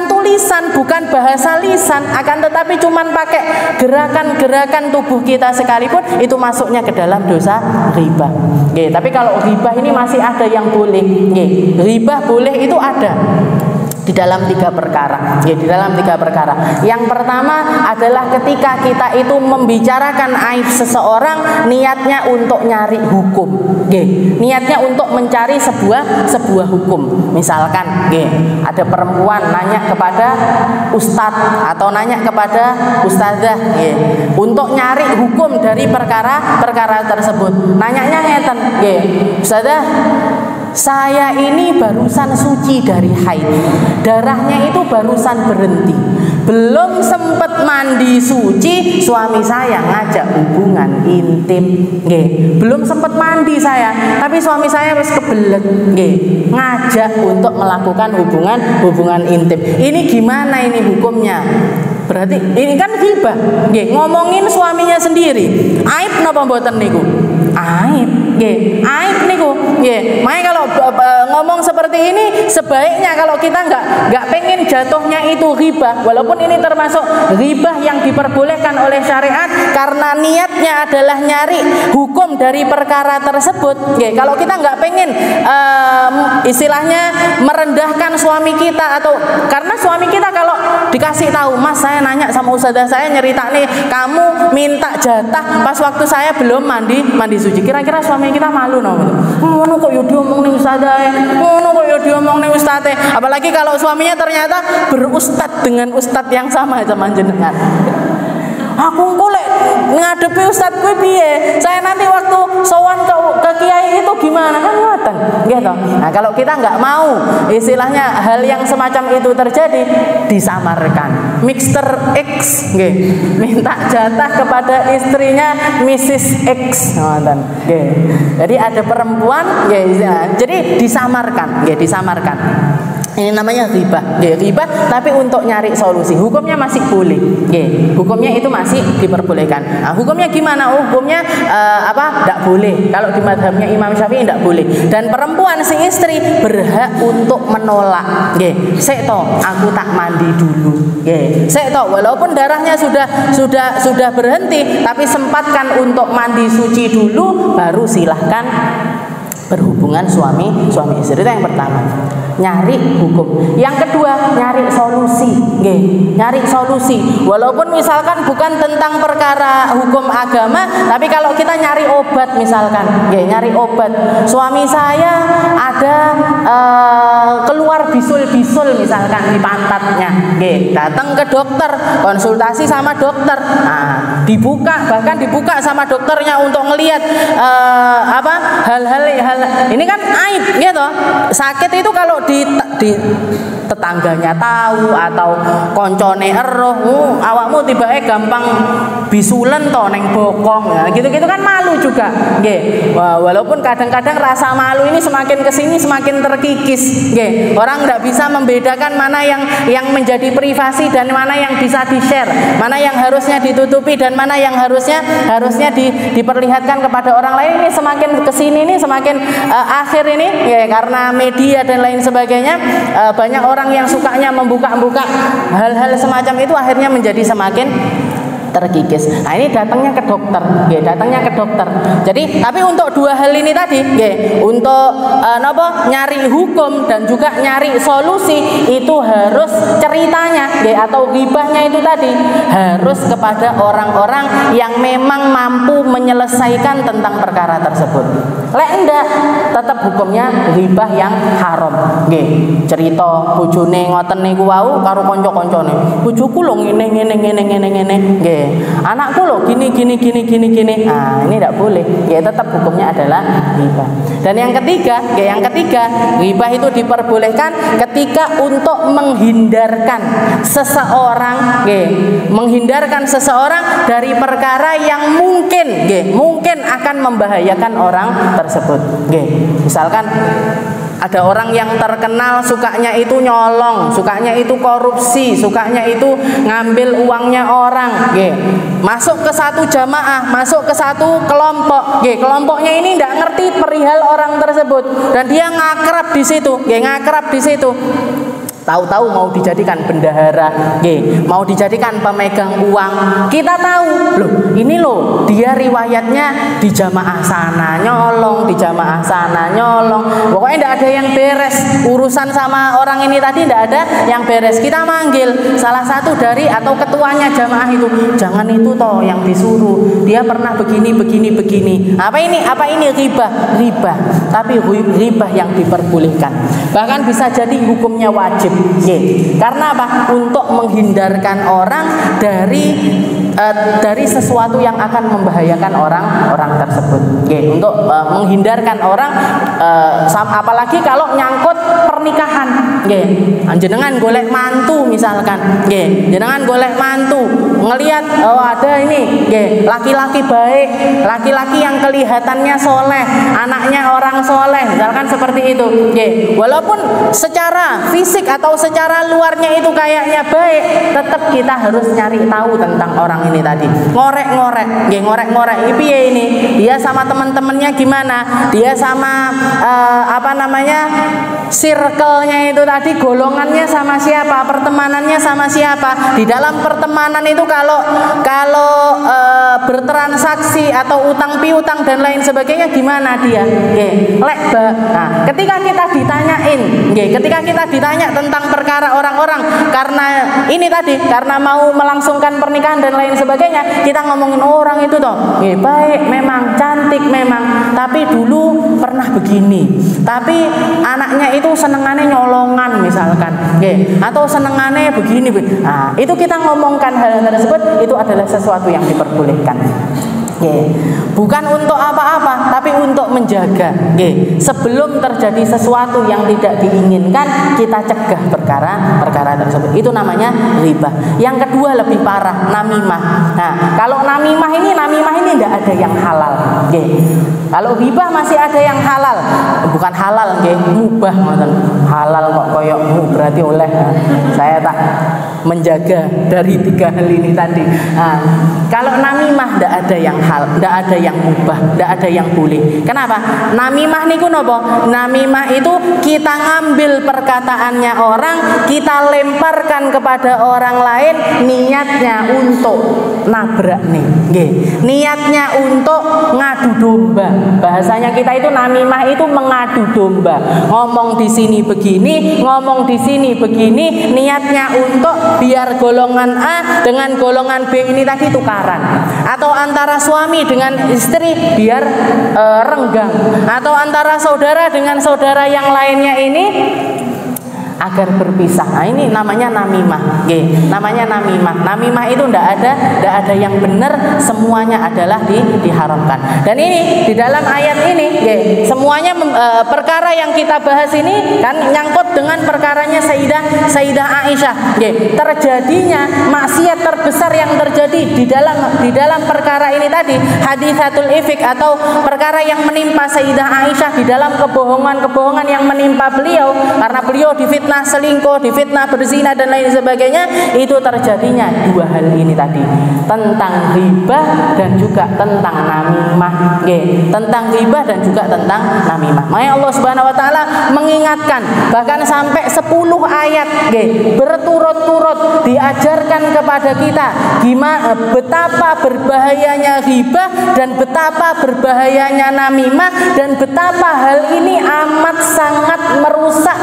tulisan, bukan bahasa lisan, akan tetapi cuman pakai gerakan-gerakan tubuh kita sekalipun itu masuknya ke dalam dosa ghibah. Tapi kalau ghibah ini masih ada yang boleh. Ghibah boleh itu ada. di dalam 3 perkara. Ya, di dalam 3 perkara. Yang pertama adalah ketika kita itu membicarakan aib seseorang, niatnya untuk nyari hukum. Ya, niatnya untuk mencari sebuah hukum. Misalkan, ya, ada perempuan nanya kepada ustadz atau nanya kepada ustazah, ya, untuk nyari hukum dari perkara tersebut. Nanyanya ngeten, ya, ustazah, saya ini barusan suci dari haid, darahnya itu barusan berhenti, belum sempat mandi suci, suami saya ngajak hubungan intim, nggih. Belum sempat mandi saya, tapi suami saya wis kebelet, nggih, ngajak untuk melakukan hubungan intim. Ini gimana ini hukumnya? Berarti ini kan ghibah, nggih, ngomongin suaminya sendiri. Aib napa mboten niku? Aib, nggih, aib niku, nggih. Makanya kalau ngomong seperti ini, sebaiknya kalau kita nggak pengen jatuhnya itu ghibah, walaupun ini termasuk ghibah yang diperbolehkan oleh syariat karena niatnya adalah nyari hukum dari perkara tersebut, nggih. Kalau kita nggak pengen istilahnya merendahkan suami kita, atau karena suami kita kalau dikasih tahu, Mas, saya nanya sama ustazah saya nyerita nih, kamu minta jatah pas waktu saya belum mandi suci, kira-kira suami kita malu ngono kok yo diomong ning ustazah, ngono kok yo diomong ning ustazah. Apalagi kalau suaminya ternyata berustad dengan ustad yang sama jenengan. Aku engko lek ngadepi ustad kuwi piye? Saya nanti waktu sowan ke kiai itu gimana, kan ngoten, gitu. Nah, kalau kita nggak mau istilahnya hal yang semacam itu terjadi, disamarkan. Mr. X, nggih, minta jatah kepada istrinya Mrs. X, ngoten, nggih. Jadi ada perempuan, nggih, jadi disamarkan, nggih, disamarkan. Ini namanya ghibah, ghibah, tapi untuk nyari solusi. Hukumnya masih boleh, hukumnya itu masih diperbolehkan. Nah, hukumnya gimana? Hukumnya tidak boleh. Kalau di mazhabnya Imam Syafi'i tidak boleh. Dan perempuan si istri berhak untuk menolak. Sek to, aku tak mandi dulu. Sek to, walaupun darahnya sudah berhenti, tapi sempatkan untuk mandi suci dulu, baru silahkan berhubungan suami istri. Itu yang pertama, nyari hukum. Yang kedua, nyari solusi, nyari solusi. Walaupun misalkan bukan tentang perkara hukum agama, tapi kalau kita nyari obat misalkan, nyari obat. Suami saya ada keluar bisul-bisul misalkan di pantatnya, datang ke dokter, konsultasi sama dokter. Nah, bahkan dibuka sama dokternya untuk ngelihat hal-hal ini kan aib, gitu. Sakit itu kalau di tetangganya tahu atau koncone eroh, awakmu tiba-tiba gampang bisulen to neng bokong, ya, gitu-gitu kan malu juga, walaupun kadang-kadang rasa malu ini semakin kesini semakin terkikis, orang nggak bisa membedakan mana yang menjadi privasi dan mana yang bisa di-share, mana yang harusnya ditutupi dan mana yang harusnya diperlihatkan kepada orang lain. Ini semakin kesini ini semakin akhir ini, karena media dan lain sebagainya, banyak orang yang sukanya membuka-buka hal-hal semacam itu, akhirnya menjadi semakin terkikis. Nah, ini datangnya ke dokter, Jadi, tapi untuk dua hal ini tadi, untuk nyari hukum dan juga nyari solusi, itu harus ceritanya, atau ghibahnya itu tadi harus kepada orang-orang yang memang mampu menyelesaikan tentang perkara tersebut. Lek enggak, tetap hukumnya ghibah yang haram. Cerita bojone ngoten niku wau karo kanca-kancane. Bojoku lho ngene. Anakku loh gini. Nah, ini tidak boleh. Tetap hukumnya adalah ghibah. Dan yang ketiga, ghibah itu diperbolehkan ketika untuk menghindarkan seseorang dari perkara yang mungkin akan membahayakan orang tersebut. Misalkan ada orang yang terkenal sukanya itu nyolong, sukanya itu korupsi, sukanya itu ngambil uangnya orang, masuk ke satu jamaah, masuk ke satu kelompok, kelompoknya ini tidak ngerti perihal orang tersebut dan dia ngakrab di situ, Tahu-tahu mau dijadikan bendahara, mau dijadikan pemegang uang. Kita tahu, loh ini loh dia riwayatnya di jamaah sana nyolong, di jamaah sana nyolong. Pokoknya tidak ada yang beres. Urusan sama orang ini tadi tidak ada yang beres. Kita manggil salah satu dari atau ketuanya jamaah itu, jangan itu toh yang disuruh. Dia pernah begini. Apa ini ribah? Ribah. Tapi ribah yang diperbolehkan. Bahkan bisa jadi hukumnya wajib. Karena apa? Untuk menghindarkan orang dari sesuatu yang akan membahayakan orang tersebut. Untuk menghindarkan orang, apalagi kalau nyangkut pernikahan. Jenengan golek mantu misalkan. Jenengan golek mantu, ngelihat ada ini, laki-laki baik, laki-laki yang kelihatannya soleh, anaknya orang soleh, misalkan seperti itu. Walaupun secara fisik atau secara luarnya itu kayaknya baik, tetap kita harus nyari tahu tentang orang ini tadi. Ngorek-ngorek. Ini dia sama teman-temannya gimana, dia sama circle-nya itu tadi, golongannya sama siapa, pertemanannya sama siapa. Di dalam pertemanan itu kalau bertransaksi atau utang piutang dan lain sebagainya gimana dia. Nah, ketika kita ditanya tentang perkara orang-orang karena ini tadi, karena mau melangsungkan pernikahan dan lain sebagainya, kita ngomongin orang itu toh, baik memang, cantik memang, tapi dulu pernah begini, tapi anaknya itu senengannya nyolongan misalkan, atau senengannya begini. Nah, itu kita ngomongkan hal tersebut, itu adalah sesuatu yang diperbolehkan. Bukan untuk apa-apa, tapi untuk menjaga. Sebelum terjadi sesuatu yang tidak diinginkan, kita cegah perkara tersebut. Itu namanya riba. Yang kedua lebih parah, namimah. Nah, kalau namimah ini tidak ada yang halal. Kalau riba masih ada yang halal, bukan halal, mubah. Halal kok koyokmu, berarti oleh. Saya tak menjaga dari 3 hal ini tadi. Nah, kalau namimah tidak ada yang halal, tidak ada yang mubah, tidak ada yang boleh. Kenapa? Namimah niku nopo? Namimah itu kita ngambil perkataannya orang, kita lemparkan kepada orang lain, niatnya untuk nabrak nih. Niatnya untuk ngadu domba. Bahasanya kita itu namimah itu mengadu domba. Ngomong di sini begini, ngomong di sini begini, niatnya untuk biar golongan A dengan golongan B ini tadi tukaran, atau antara suami dengan istri biar renggang, atau antara saudara dengan saudara yang lainnya ini agar berpisah. Nah, ini namanya namimah. Namanya namimah. Namimah itu tidak ada yang benar, semuanya adalah diharamkan. Dan ini di dalam ayat ini, semuanya perkara yang kita bahas ini kan nyangkut dengan perkaranya Sayyidah Aisyah. Terjadinya maksiat terbesar yang terjadi di dalam perkara ini tadi, haditsatul ifk, atau perkara yang menimpa Sayyidah Aisyah di dalam kebohongan yang menimpa beliau karena beliau difitnah selingkuh, difitnah berzina dan lain sebagainya. Itu terjadinya 2 hal ini tadi, tentang riba dan juga tentang namimah. Tentang riba dan juga tentang namimah. Makanya Allah Subhanahu wa taala mengingatkan, bahkan sampai 10 ayat berturut-turut diajarkan kepada kita betapa berbahayanya riba dan betapa berbahayanya namimah, dan betapa hal ini amat sangat merusak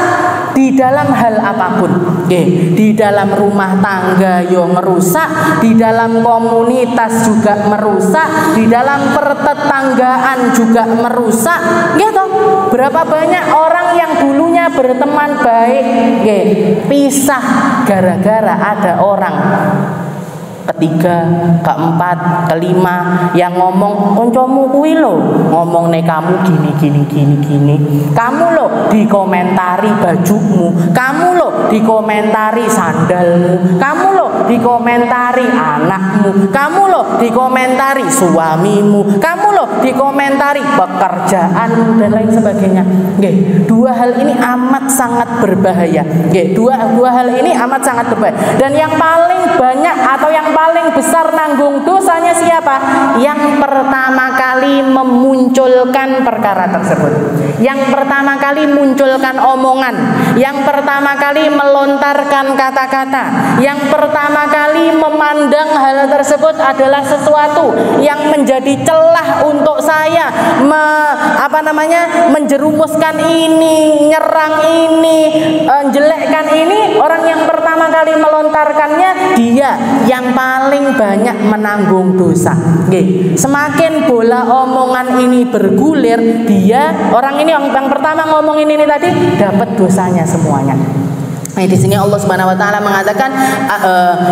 di dalam hal apapun. Di dalam rumah tangga yo merusak, di dalam komunitas juga merusak, di dalam pertetanggaan juga merusak. Gitu. Berapa banyak orang yang dulunya berteman baik, pisah gara-gara ada orang ketiga, keempat, kelima yang ngomong, koncomu kuwi lho ngomong nek kamu gini. Kamu lho dikomentari bajumu, kamu lho dikomentari sandalmu, kamu lho dikomentari anakmu, kamu lho dikomentari suamimu, kamu lho dikomentari pekerjaanmu dan lain sebagainya. Dua hal ini amat sangat berbahaya. Dua hal ini amat sangat berbahaya. Dan yang paling banyak atau yang yang paling besar nanggung dosanya siapa? Yang pertama kali memunculkan perkara tersebut, yang pertama kali munculkan omongan, yang pertama kali melontarkan kata-kata, yang pertama kali memandang hal tersebut adalah sesuatu yang menjadi celah untuk saya menjerumuskan ini, nyerang ini, jelekkan ini. Orang yang pertama kali melontarkannya, dia yang paling banyak menanggung dosa. Semakin bola omongan ini bergulir, dia orang ini yang pertama ngomongin ini tadi dapat dosanya semuanya. Di sini Allah Subhanahu wa taala mengatakan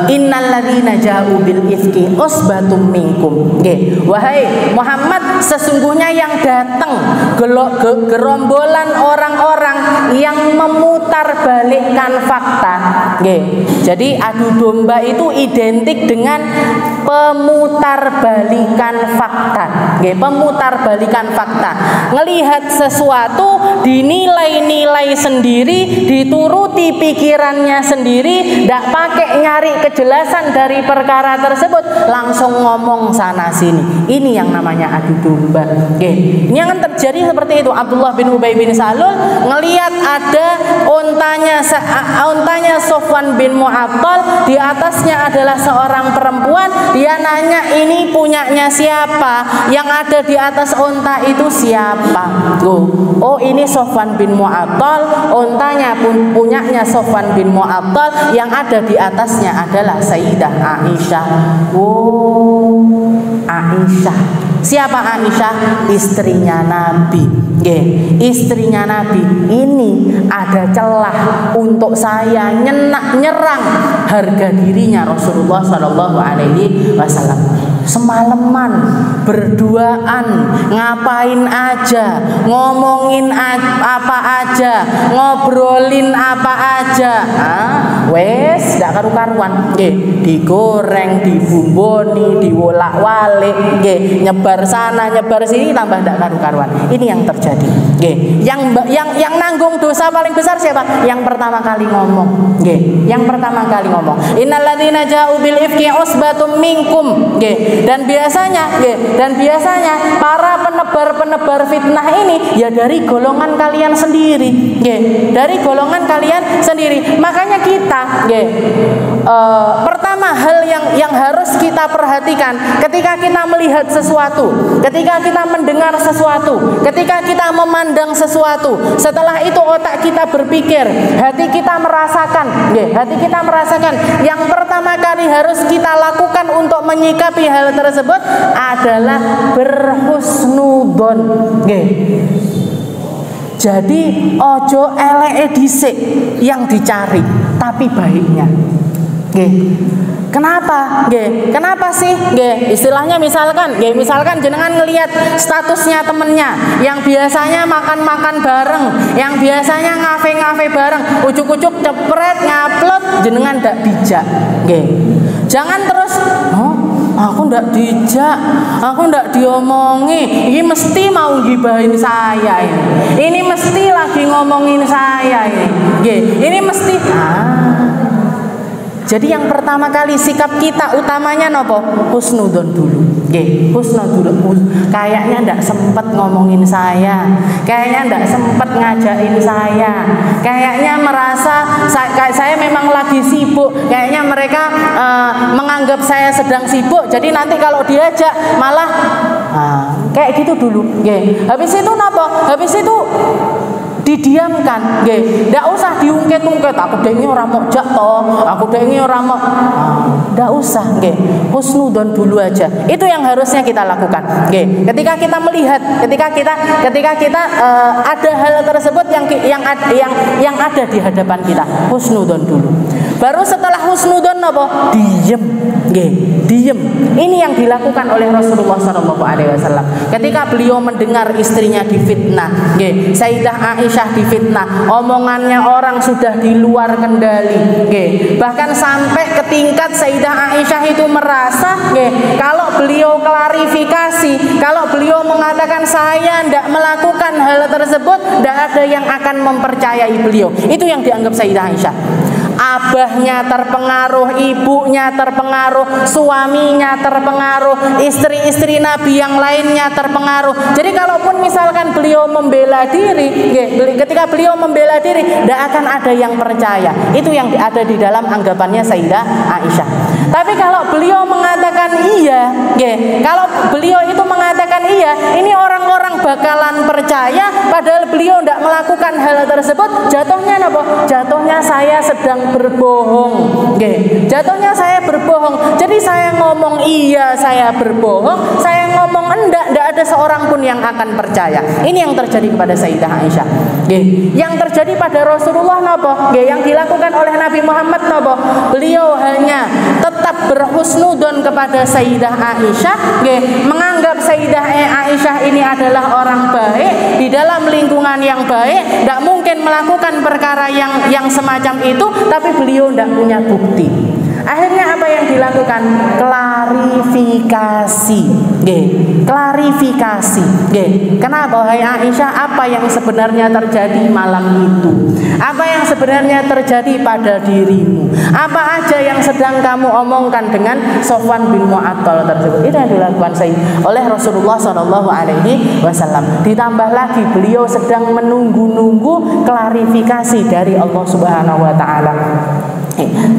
innalladzina ja'u bil ifki usbatum minkum. Wahai Muhammad, sesungguhnya yang datang gerombolan orang-orang yang memutarbalikkan fakta. Jadi adu domba itu identik dengan pemutarbalikan fakta. Pemutarbalikan fakta. Ngelihat sesuatu, dinilai-nilai sendiri, dituruti pikirannya sendiri, tidak pakai nyari kejelasan dari perkara tersebut, langsung ngomong sana sini. Ini yang namanya adu domba. Ini yang terjadi seperti itu. Abdullah bin Ubay bin Salul ngelihat ada untanya Sofwan bin Mu'attal, di atasnya adalah seorang perempuan. Dia nanya, ini punyanya siapa? Yang ada di atas unta itu siapa? Oh, ini Sofwan bin Mu'attal, untanya punyanya Sofwan bin Mu'attal, yang ada di atasnya adalah Sayyidah Aisyah. Oh, Aisyah. Siapa Aisyah? Istrinya Nabi. Istrinya Nabi. Ini ada celah untuk saya nyerang harga dirinya Rasulullah Shallallahu Alaihi Wasallam. Semalaman berduaan, ngapain aja, ngomongin apa aja, ngobrolin apa aja, wes gak karu-karuan. Digoreng, dibumboni, diwolak-walik, nyebar sana nyebar sini, tambah gak karu-karuan. Ini yang terjadi. Yang nanggung dosa paling besar siapa? Yang pertama kali ngomong. Yang pertama kali ngomong. Innalladzina ja'u bil ifki usbatum minkum. Dan biasanya para penebar fitnah ini ya dari golongan kalian sendiri. Dari golongan kalian sendiri. Makanya kita pertama hal yang harus kita perhatikan ketika kita melihat sesuatu, ketika kita mendengar sesuatu, ketika kita memandang sesuatu, setelah itu otak kita berpikir, hati kita merasakan, yang pertama kali harus kita lakukan untuk menyikapi hal tersebut adalah berhusnudzon. Jadi ojo eleke dhisik yang dicari, tapi baiknya. Kenapa? Kenapa sih? Istilahnya misalkan jenengan ngelihat statusnya temennya yang biasanya makan-makan bareng, yang biasanya ngafe-ngafe bareng, ujuk-ujuk cepret ngupload, jenengan ndak bijak. Jangan terus, aku ndak dijak, aku ndak diomongi, ini mesti mau gibahin saya ini. Ini mesti lagi ngomongin saya ini. Ini mesti. Jadi yang pertama kali sikap kita utamanya nopo? Husnudzon dulu. Husnudzon. Kayaknya ndak sempet ngomongin saya, kayaknya ndak sempet ngajakin saya, kayaknya merasa saya memang lagi sibuk, kayaknya mereka menganggap saya sedang sibuk. Jadi nanti kalau diajak malah kayak gitu dulu. Habis itu nopo? Habis itu didiamkan, ndak usah diungkit-ungkit. Aku dengi ora mau jak to, aku dengi ora mau. Ndak usah, husnudzon dulu aja. Itu yang harusnya kita lakukan. Ketika kita melihat, ketika kita ada hal tersebut yang ada di hadapan kita, husnudzon dulu. Baru setelah husnudzon apa? Diem. Diem. Ini yang dilakukan oleh Rasulullah SAW. Ketika beliau mendengar istrinya difitnah, Sayyidah Aisyah difitnah, omongannya orang sudah di luar kendali. Bahkan sampai ke tingkat Sayyidah Aisyah itu merasa, kalau beliau klarifikasi, kalau beliau mengatakan saya tidak melakukan hal tersebut, tidak ada yang akan mempercayai beliau. Itu yang dianggap Sayyidah Aisyah. abahnya terpengaruh, ibunya terpengaruh, suaminya terpengaruh, istri-istri Nabi yang lainnya terpengaruh. Jadi kalaupun misalkan beliau membela diri, ketika beliau membela diri, tidak akan ada yang percaya. Itu yang ada di dalam anggapannya Sayyidah Aisyah. Tapi kalau beliau mengatakan iya, kalau beliau itu mengatakan iya, ini orang-orang bakalan percaya, padahal beliau tidak melakukan hal tersebut. Jatuhnya apa? Jatuhnya saya sedang berbohong. Jatuhnya saya berbohong. Jadi saya ngomong iya saya berbohong, saya ngomong enggak ada seorang pun yang akan percaya. Ini yang terjadi kepada Sayyidah Aisyah. Yang terjadi pada Rasulullah napa? Yang dilakukan oleh Nabi Muhammad napa? Beliau hanya tetap berhusnudon kepada Sayyidah Aisyah, menganggap Sayyidah Aisyah ini adalah orang baik, di dalam lingkungan yang baik, tidak mungkin melakukan perkara yang semacam itu, tapi beliau tidak punya bukti. Akhirnya apa yang dilakukan? Klarifikasi. Klarifikasi. Kenapa hai Aisyah, apa yang sebenarnya terjadi malam itu? Apa yang sebenarnya terjadi pada dirimu? Apa aja yang sedang kamu omongkan dengan Sofwan bin Mu'attal tersebut? Itu yang dilakukan oleh Rasulullah SAW. Ditambah lagi beliau sedang menunggu-nunggu klarifikasi dari Allah Subhanahu Wa Taala.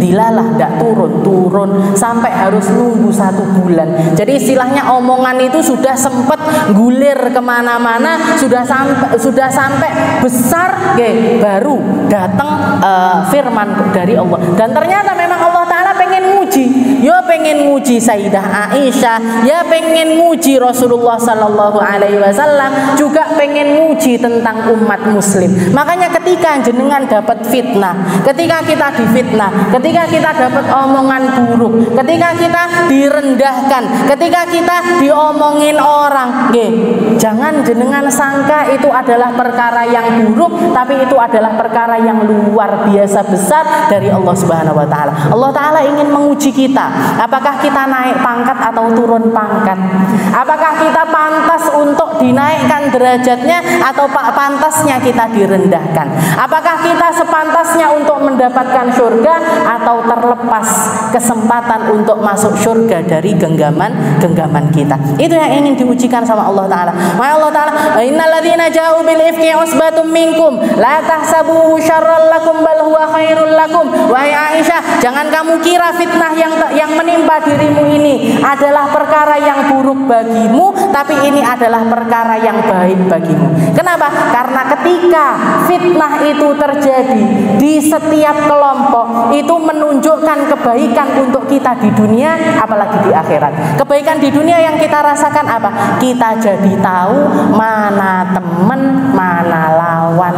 Dilalah tidak turun sampai harus nunggu 1 bulan. Jadi istilahnya omongan itu sudah sempat gulir kemana-mana, sudah sampai besar, baru datang firman dari Allah. Dan ternyata memang Allah Ta'ala pengen nguji, pengen nguji Sayyidah Aisyah, pengen nguji Rasulullah Sallallahu Alaihi Wasallam, juga pengen nguji tentang umat Muslim. Makanya ketika jenengan dapat fitnah, ketika kita difitnah, ketika kita dapat omongan buruk, ketika kita direndahkan, ketika kita diomongin orang, jangan jenengan sangka itu adalah perkara yang buruk, tapi itu adalah perkara yang luar biasa besar dari Allah Subhanahu Wa Taala. Allah Taala ingin menguji kita, apakah kita naik pangkat atau turun pangkat, apakah kita pantas untuk dinaikkan derajatnya atau pantasnya kita direndahkan, apakah kita sepantasnya untuk mendapatkan surga atau terlepas kesempatan untuk masuk surga dari genggaman kita. Itu yang ingin diujikan sama Allah Ta'ala. Maka Allah Ta'ala, innalladzina ja'u bil ifki usbatum minkum la tahsabuhu syarral lakum bal huwa khairul lakum. Wahai Aisyah, jangan kamu kira fitnah yang menimpa dirimu ini adalah perkara yang buruk bagimu, tapi ini adalah perkara yang baik bagimu. Kenapa? Karena ketika fitnah itu terjadi di setiap kelompok, itu menunjukkan kebaikan untuk kita di dunia, apalagi di akhirat. Kebaikan di dunia yang kita rasakan apa? Kita jadi tahu mana teman, mana lawan,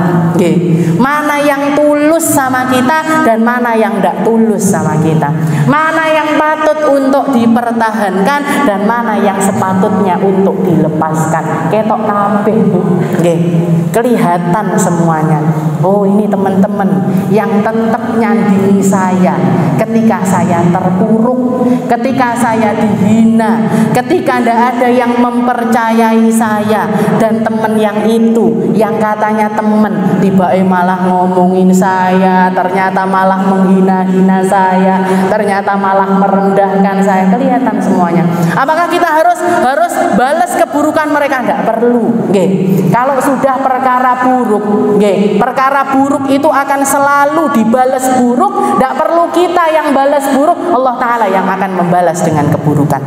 mana yang tulus sama kita dan mana yang tidak tulus sama kita, mana yang patut untuk dipertahankan dan mana yang sepatutnya untuk dilepaskan. Ketok kabeh, kelihatan semuanya. Oh, ini teman-teman yang tetap nyandingi saya ketika saya terpuruk, ketika saya dihina, ketika tidak ada yang mempercayai saya. Dan teman yang itu, yang katanya teman, tiba-tiba malah ngomongin saya, ternyata malah menghina-hina saya, ternyata malah merendahkan saya. Kelihatan semuanya. Apakah kita harus balas keburukan mereka? Tidak perlu. Kalau sudah perkara buruk, perkara buruk itu akan selalu dibalas buruk. Tidak perlu kita yang balas buruk, Allah Ta'ala yang akan membalas dengan keburukan.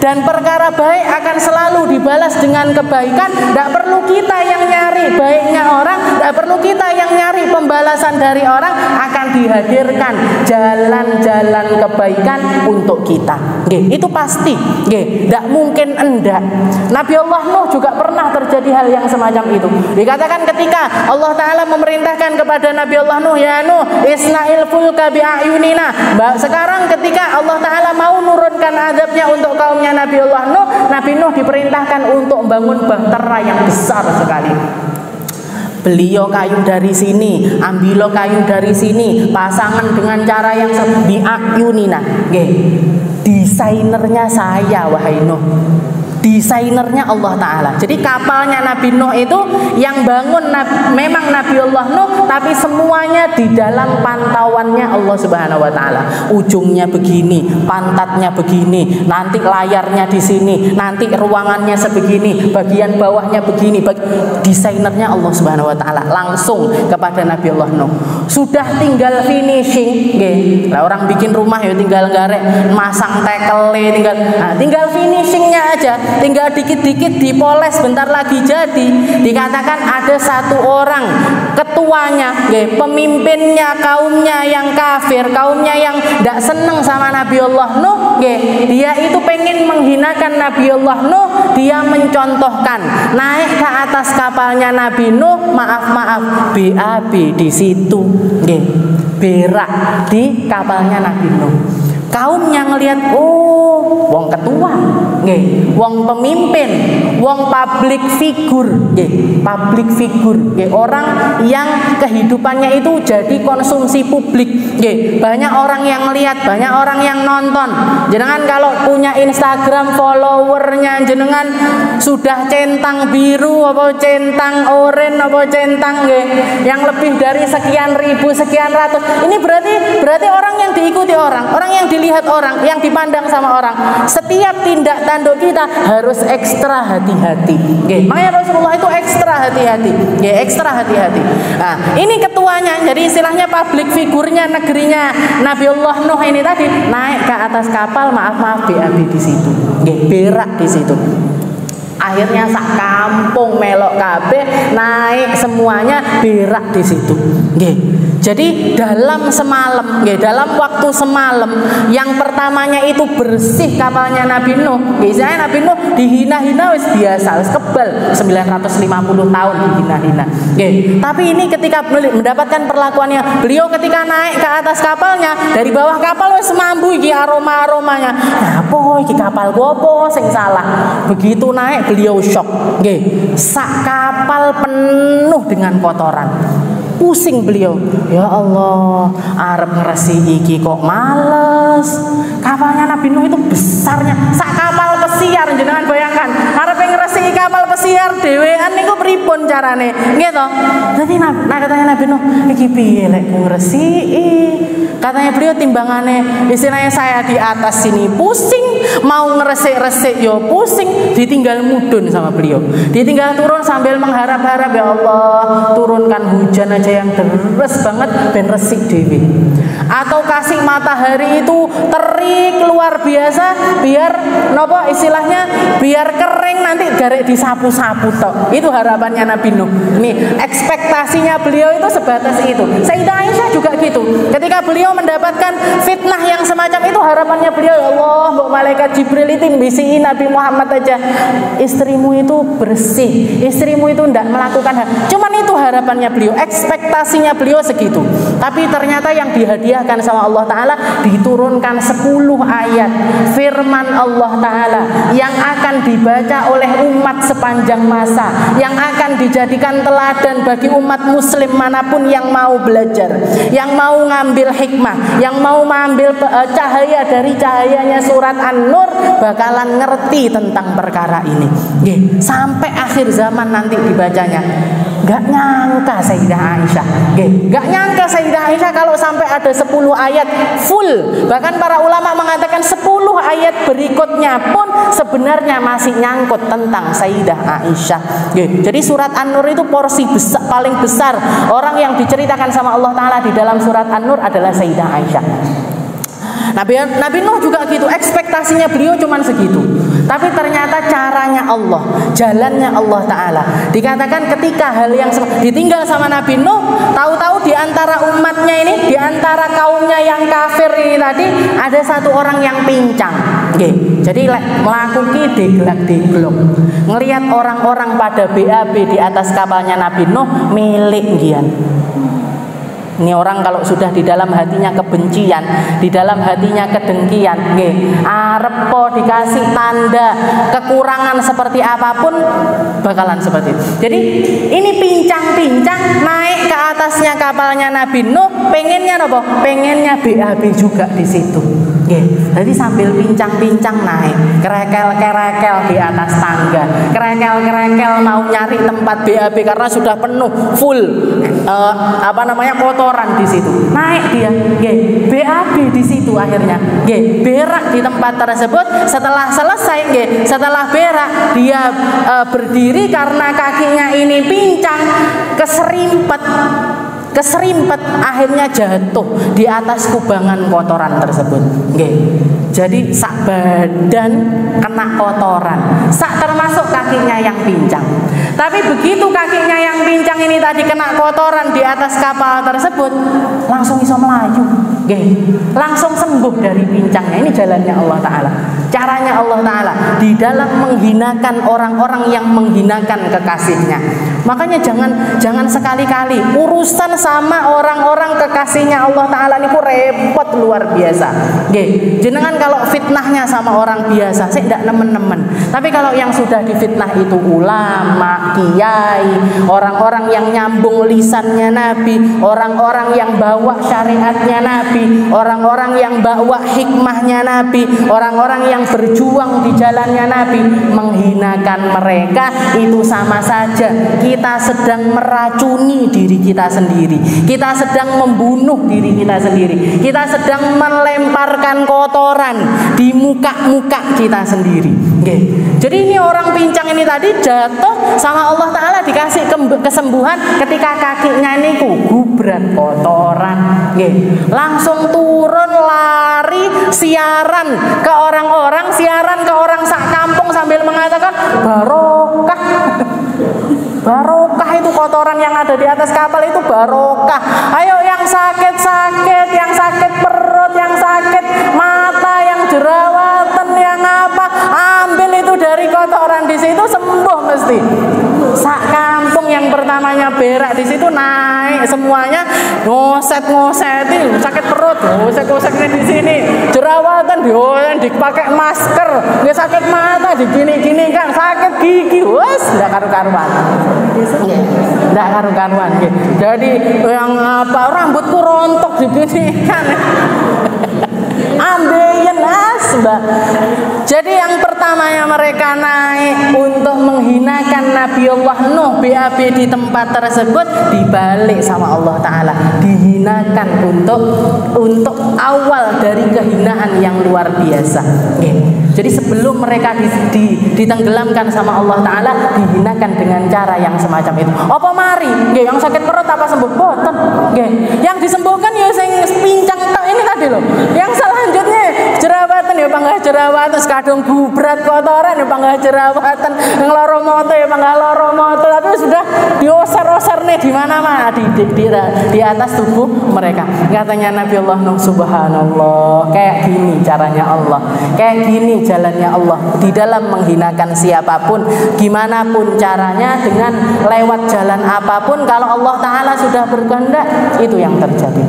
Dan perkara baik akan selalu dibalas dengan kebaikan. Tidak perlu kita yang nyari baiknya orang, tidak perlu kita yang nyari pembalasan dari orang. Akan dihadirkan jalan-jalan kebaikan untuk kita. Itu pasti. Tidak mungkin enggak. Nabi Allah Nuh juga pernah terjadi hal yang semacam itu. Dikatakan ketika Allah Ta'ala memerintahkan kepada Nabi Allah Nuh, ya Nuh, isna'il fulka bi'ayunina. Sekarang ketika Allah Ta'ala mau nurunkan azabnya untuk kaumnya Nabi Allah Nuh, Nabi Nuh diperintahkan untuk membangun bahtera yang besar sekali. Beliau kayu dari sini, ambil kayu dari sini, pasangan dengan cara yang bi'ayunina. Desainernya saya, wahai Nuh. Desainernya Allah Ta'ala. Jadi kapalnya Nabi Nuh itu yang bangun memang Nabiullah Nuh, tapi semuanya di dalam pantauannya Allah Subhanahu wa Ta'ala. Ujungnya begini, pantatnya begini, nanti layarnya di sini, nanti ruangannya sebegini, bagian bawahnya begini. Desainernya Allah Subhanahu wa Ta'ala langsung kepada Nabiullah Nuh. Sudah tinggal finishing, lah orang bikin rumah ya tinggal garek, masang tekele, tinggal finishingnya aja, tinggal dikit-dikit dipoles, bentar lagi jadi. Dikatakan ada satu orang ketuanya, pemimpinnya kaumnya yang kafir, kaumnya yang tidak seneng sama Nabiullah Nuh, dia itu pengen menghinakan Nabiullah Nuh. Dia mencontohkan naik ke atas kapalnya Nabi Nuh, maaf BAB di situ, berak di kapalnya Nabi Nuh. Kaumnya ngelihat, oh, wong ketua, wong pemimpin, wong public figure, orang yang kehidupannya itu jadi konsumsi publik, banyak orang yang ngelihat, banyak orang yang nonton. Jenengan kalau punya Instagram, followernya jenengan sudah centang biru, apa centang oranye, apa centang yang lebih dari sekian ribu, sekian ratus. Ini berarti orang yang diikuti orang yang dilihat orang, yang dipandang sama orang. Setiap tindak tanduk kita harus ekstra hati-hati. Makanya Rasulullah itu ekstra hati-hati. Nah, ini ketuanya, jadi istilahnya public figurnya negerinya Nabiullah Nuh ini tadi naik ke atas kapal, maaf BAB di situ, berak di situ. Akhirnya sak kampung melok kabeh naik semuanya berak di situ. Jadi dalam semalam, dalam waktu semalam yang pertamanya itu bersih kapalnya Nabi Nuh. Biasanya Nabi Nuh dihina-hina wis biasa, wis kebal 950 tahun dihina-hina. Tapi ini ketika mendapatkan perlakuannya, beliau ketika naik ke atas kapalnya, dari bawah kapal wis mambu iki aroma-aromanya. Nah, apa iki kapal gopo sing salah? Begitu naik beliau shock. Sak kapal penuh dengan kotoran. Pusing beliau, ya Allah, arep ngresi iki kok males. Kapalnya Nabi Nuh itu besarnya sak kapal pesiar, jenengan bayangkan, arep ngresi kapal pesiar dhewean niku pripun carane, nggih to? Dadi katanya Nabi Nuh, iki piye lek ngresiki? Katanya beliau timbangane, istilahnya saya di atas sini pusing, mau ngresik-resik yo pusing, ditinggal mudun sama beliau. Ditinggal turun sambil mengharap-harap, ya Allah, turunkan hujan aja yang deres banget ben resik dewi, atau kasih matahari itu terik luar biasa biar nopo istilahnya biar kering, nanti garek disapu-sapu tok. Itu harapannya Nabi Nuh. Ini ekspektasinya beliau itu sebatas itu. Sayyidah Aisyah juga gitu, ketika beliau mendapatkan fitnah yang semacam itu, harapannya beliau, ya Allah, mbok malaikat Jibril itu bisiin Nabi Muhammad aja, istrimu itu bersih, istrimu itu tidak melakukan hal. Cuman itu harapannya beliau, ekspektasinya beliau segitu. Tapi ternyata yang dihadiahkan sama Allah Ta'ala diturunkan 10 ayat firman Allah Ta'ala yang akan dibaca oleh umat sepanjang masa, yang akan dijadikan teladan bagi umat muslim manapun yang mau belajar, yang mau ngambil hikmah, yang mau mengambil cahaya dari cahayanya surat An-Nur, bakalan ngerti tentang perkara ini. Sampai akhir zaman nanti dibacanya. Gak nyangka Sayyidah Aisyah, gak nyangka Sayyidah Aisyah kalau sampai ada 10 ayat full. Bahkan para ulama mengatakan 10 ayat berikutnya pun sebenarnya masih nyangkut tentang Sayyidah Aisyah. Jadi surat An-Nur itu porsi besar, paling besar orang yang diceritakan sama Allah Ta'ala di dalam surat An-Nur adalah Sayyidah Aisyah. Nabi Nuh juga gitu, ekspektasinya beliau cuma segitu. Tapi ternyata caranya Allah, jalannya Allah Ta'ala. Dikatakan ketika hal yang ditinggal sama Nabi Nuh, tahu-tahu di antara umatnya ini, di antara kaumnya yang kafir ini tadi, ada satu orang yang pincang. Jadi melakukan deglak-deglok, ngelihat orang-orang pada BAB di atas kapalnya Nabi Nuh, milik gian. Ini orang kalau sudah di dalam hatinya kebencian, di dalam hatinya kedengkian, arep po dikasih tanda kekurangan seperti apapun bakalan seperti itu. Jadi ini pincang-pincang naik ke atasnya kapalnya Nabi Nuh, pengennya apa? Pengennya BAB juga di situ. Nggih. Jadi sambil pincang-pincang naik, kerekel-kerekel di atas tangga, kerekel-kerekel mau nyari tempat BAB karena sudah penuh full kotoran di situ. Naik dia, nggih, BAB di situ akhirnya. Nggih, berak di tempat tersebut. Setelah selesai, nggih, setelah berak dia berdiri karena kakinya ini pincang, keserimpet akhirnya jatuh di atas kubangan kotoran tersebut. Nggih. Jadi sak badan kena kotoran, sak termasuk kakinya yang pincang. Tapi begitu kakinya yang pincang ini tadi kena kotoran di atas kapal tersebut, langsung iso melayu. Nggih. Langsung sembuh dari pincangnya. Ini jalannya Allah Ta'ala. Caranya Allah Ta'ala di dalam menghinakan orang-orang yang menghinakan kekasihnya. Makanya jangan sekali-kali urusan sama orang-orang kekasihnya Allah Ta'ala niku repot luar biasa. Nggih, jenengan kalau fitnahnya sama orang biasa sih ndak nemen-nemen. Tapi kalau yang sudah difitnah itu ulama, kiai, orang-orang yang nyambung lisannya Nabi, orang-orang yang bawa syariatnya Nabi, orang-orang yang bawa hikmahnya Nabi, orang-orang yang berjuang di jalannya Nabi, menghinakan mereka itu sama saja kita sedang meracuni diri kita sendiri. Kita sedang membunuh diri kita sendiri. Kita sedang melemparkan kotoran di muka-muka kita sendiri. Okay. Jadi ini orang pincang ini tadi jatuh sama Allah Ta'ala dikasih kesembuhan ketika kakinya ini gubrat kotoran. Okay. Langsung turun lari siaran ke orang-orang, siaran ke orang sak kampung sambil mengatakan barokah. Barokah itu kotoran yang ada di atas kapal itu barokah. Ayo yang sakit-sakit, yang sakit perut, yang sakit mata, yang jerawatan, yang apa, ambil itu dari kotoran di situ sembuh mesti. Sak kampung yang pertamanya berak di situ naik semuanya, ngoset-ngosetin, sakit perut, ngosek-ngoseknya di sini, jerawatan dipakai masker, nggak sakit mata digini-gini kan, sakit gigi, wes nggak karu-karuan. Nggak karu-karuan gitu. Jadi yang rambutku rontok begini kan. Ambeien Mbak. Jadi yang pertamanya mereka naik untuk menghinakan Nabi Allah Nuh BAB di tempat tersebut, dibalik sama Allah Ta'ala, dihinakan untuk awal dari kehinaan yang luar biasa. Jadi sebelum mereka ditenggelamkan sama Allah Ta'ala, dihinakan dengan cara yang semacam itu. Apa mari? Yang sakit perut apa sembuh? Boten. Yang disembuhkan ya sing pincang ini tadi loh. Yang selanjutnya jerawatan ya panggah jerawatan, kadung gubrat kotoran ya panggah jerawatan, yang loro moto ya panggah loro moto, tapi sudah dioser-oser nih di mana-mana di atas tubuh mereka. Katanya Nabi Allah Nuh, subhanallah, kayak gini caranya Allah, kayak gini jalannya Allah di dalam menghinakan siapapun, gimana pun caranya, dengan lewat jalan apapun, kalau Allah Ta'ala sudah berkehendak, itu yang terjadi.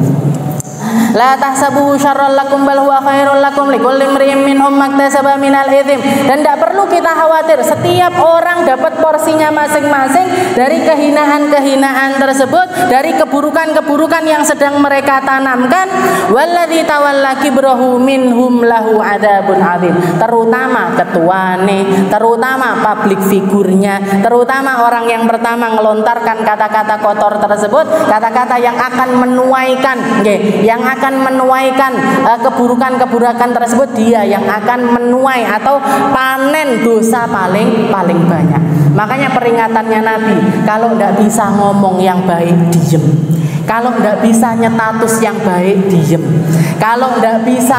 La tahsabuhu syarran lakum bal huwa khairul lakum likulli imri'in minhum maktasaba minal itsm. Dan tidak perlu kita khawatir, setiap orang dapat porsinya masing-masing dari kehinaan-kehinaan tersebut, dari keburukan-keburukan yang sedang mereka tanamkan. Walladzi tawalla kibrahu minhum lahu adzabun adzim. Terutama ketuane, terutama public figurnya, terutama orang yang pertama melontarkan kata-kata kotor tersebut, kata-kata yang akan menuaikan, yang akan menuaikan keburukan-keburukan tersebut, dia yang akan menuai atau panen dosa paling banyak. Makanya peringatannya Nabi, kalau tidak bisa ngomong yang baik, diem. Kalau tidak bisa nyetatus yang baik, diem. Kalau tidak bisa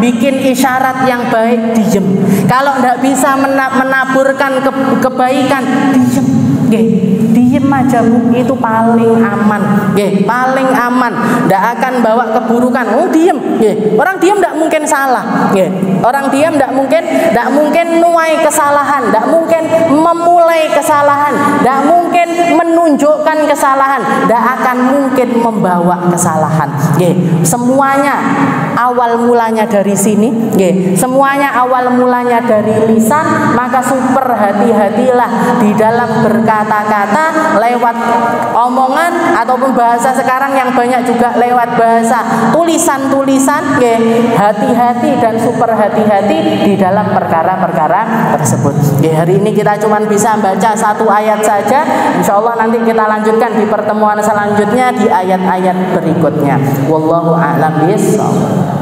bikin isyarat yang baik, diem. Kalau tidak bisa menaburkan kebaikan, diem. Diem aja Bu, itu paling aman. Paling aman, tidak akan bawa keburukan. Diem. Orang diem tidak mungkin salah. Orang diem tidak mungkin nuai kesalahan, tidak mungkin memulai kesalahan, tidak mungkin menunjukkan kesalahan, tidak akan mungkin membawa kesalahan. Semuanya awal mulanya dari sini, semuanya awal mulanya dari lisan. Maka super hati-hatilah di dalam berkata-kata, lewat omongan ataupun bahasa sekarang yang banyak juga lewat bahasa tulisan-tulisan. Hati-hati dan super hati-hati di dalam perkara-perkara tersebut. Hari ini kita cuma bisa baca satu ayat saja. Insya Allah nanti kita lanjutkan di pertemuan selanjutnya di ayat-ayat berikutnya. Wallahu a'lam bishawab.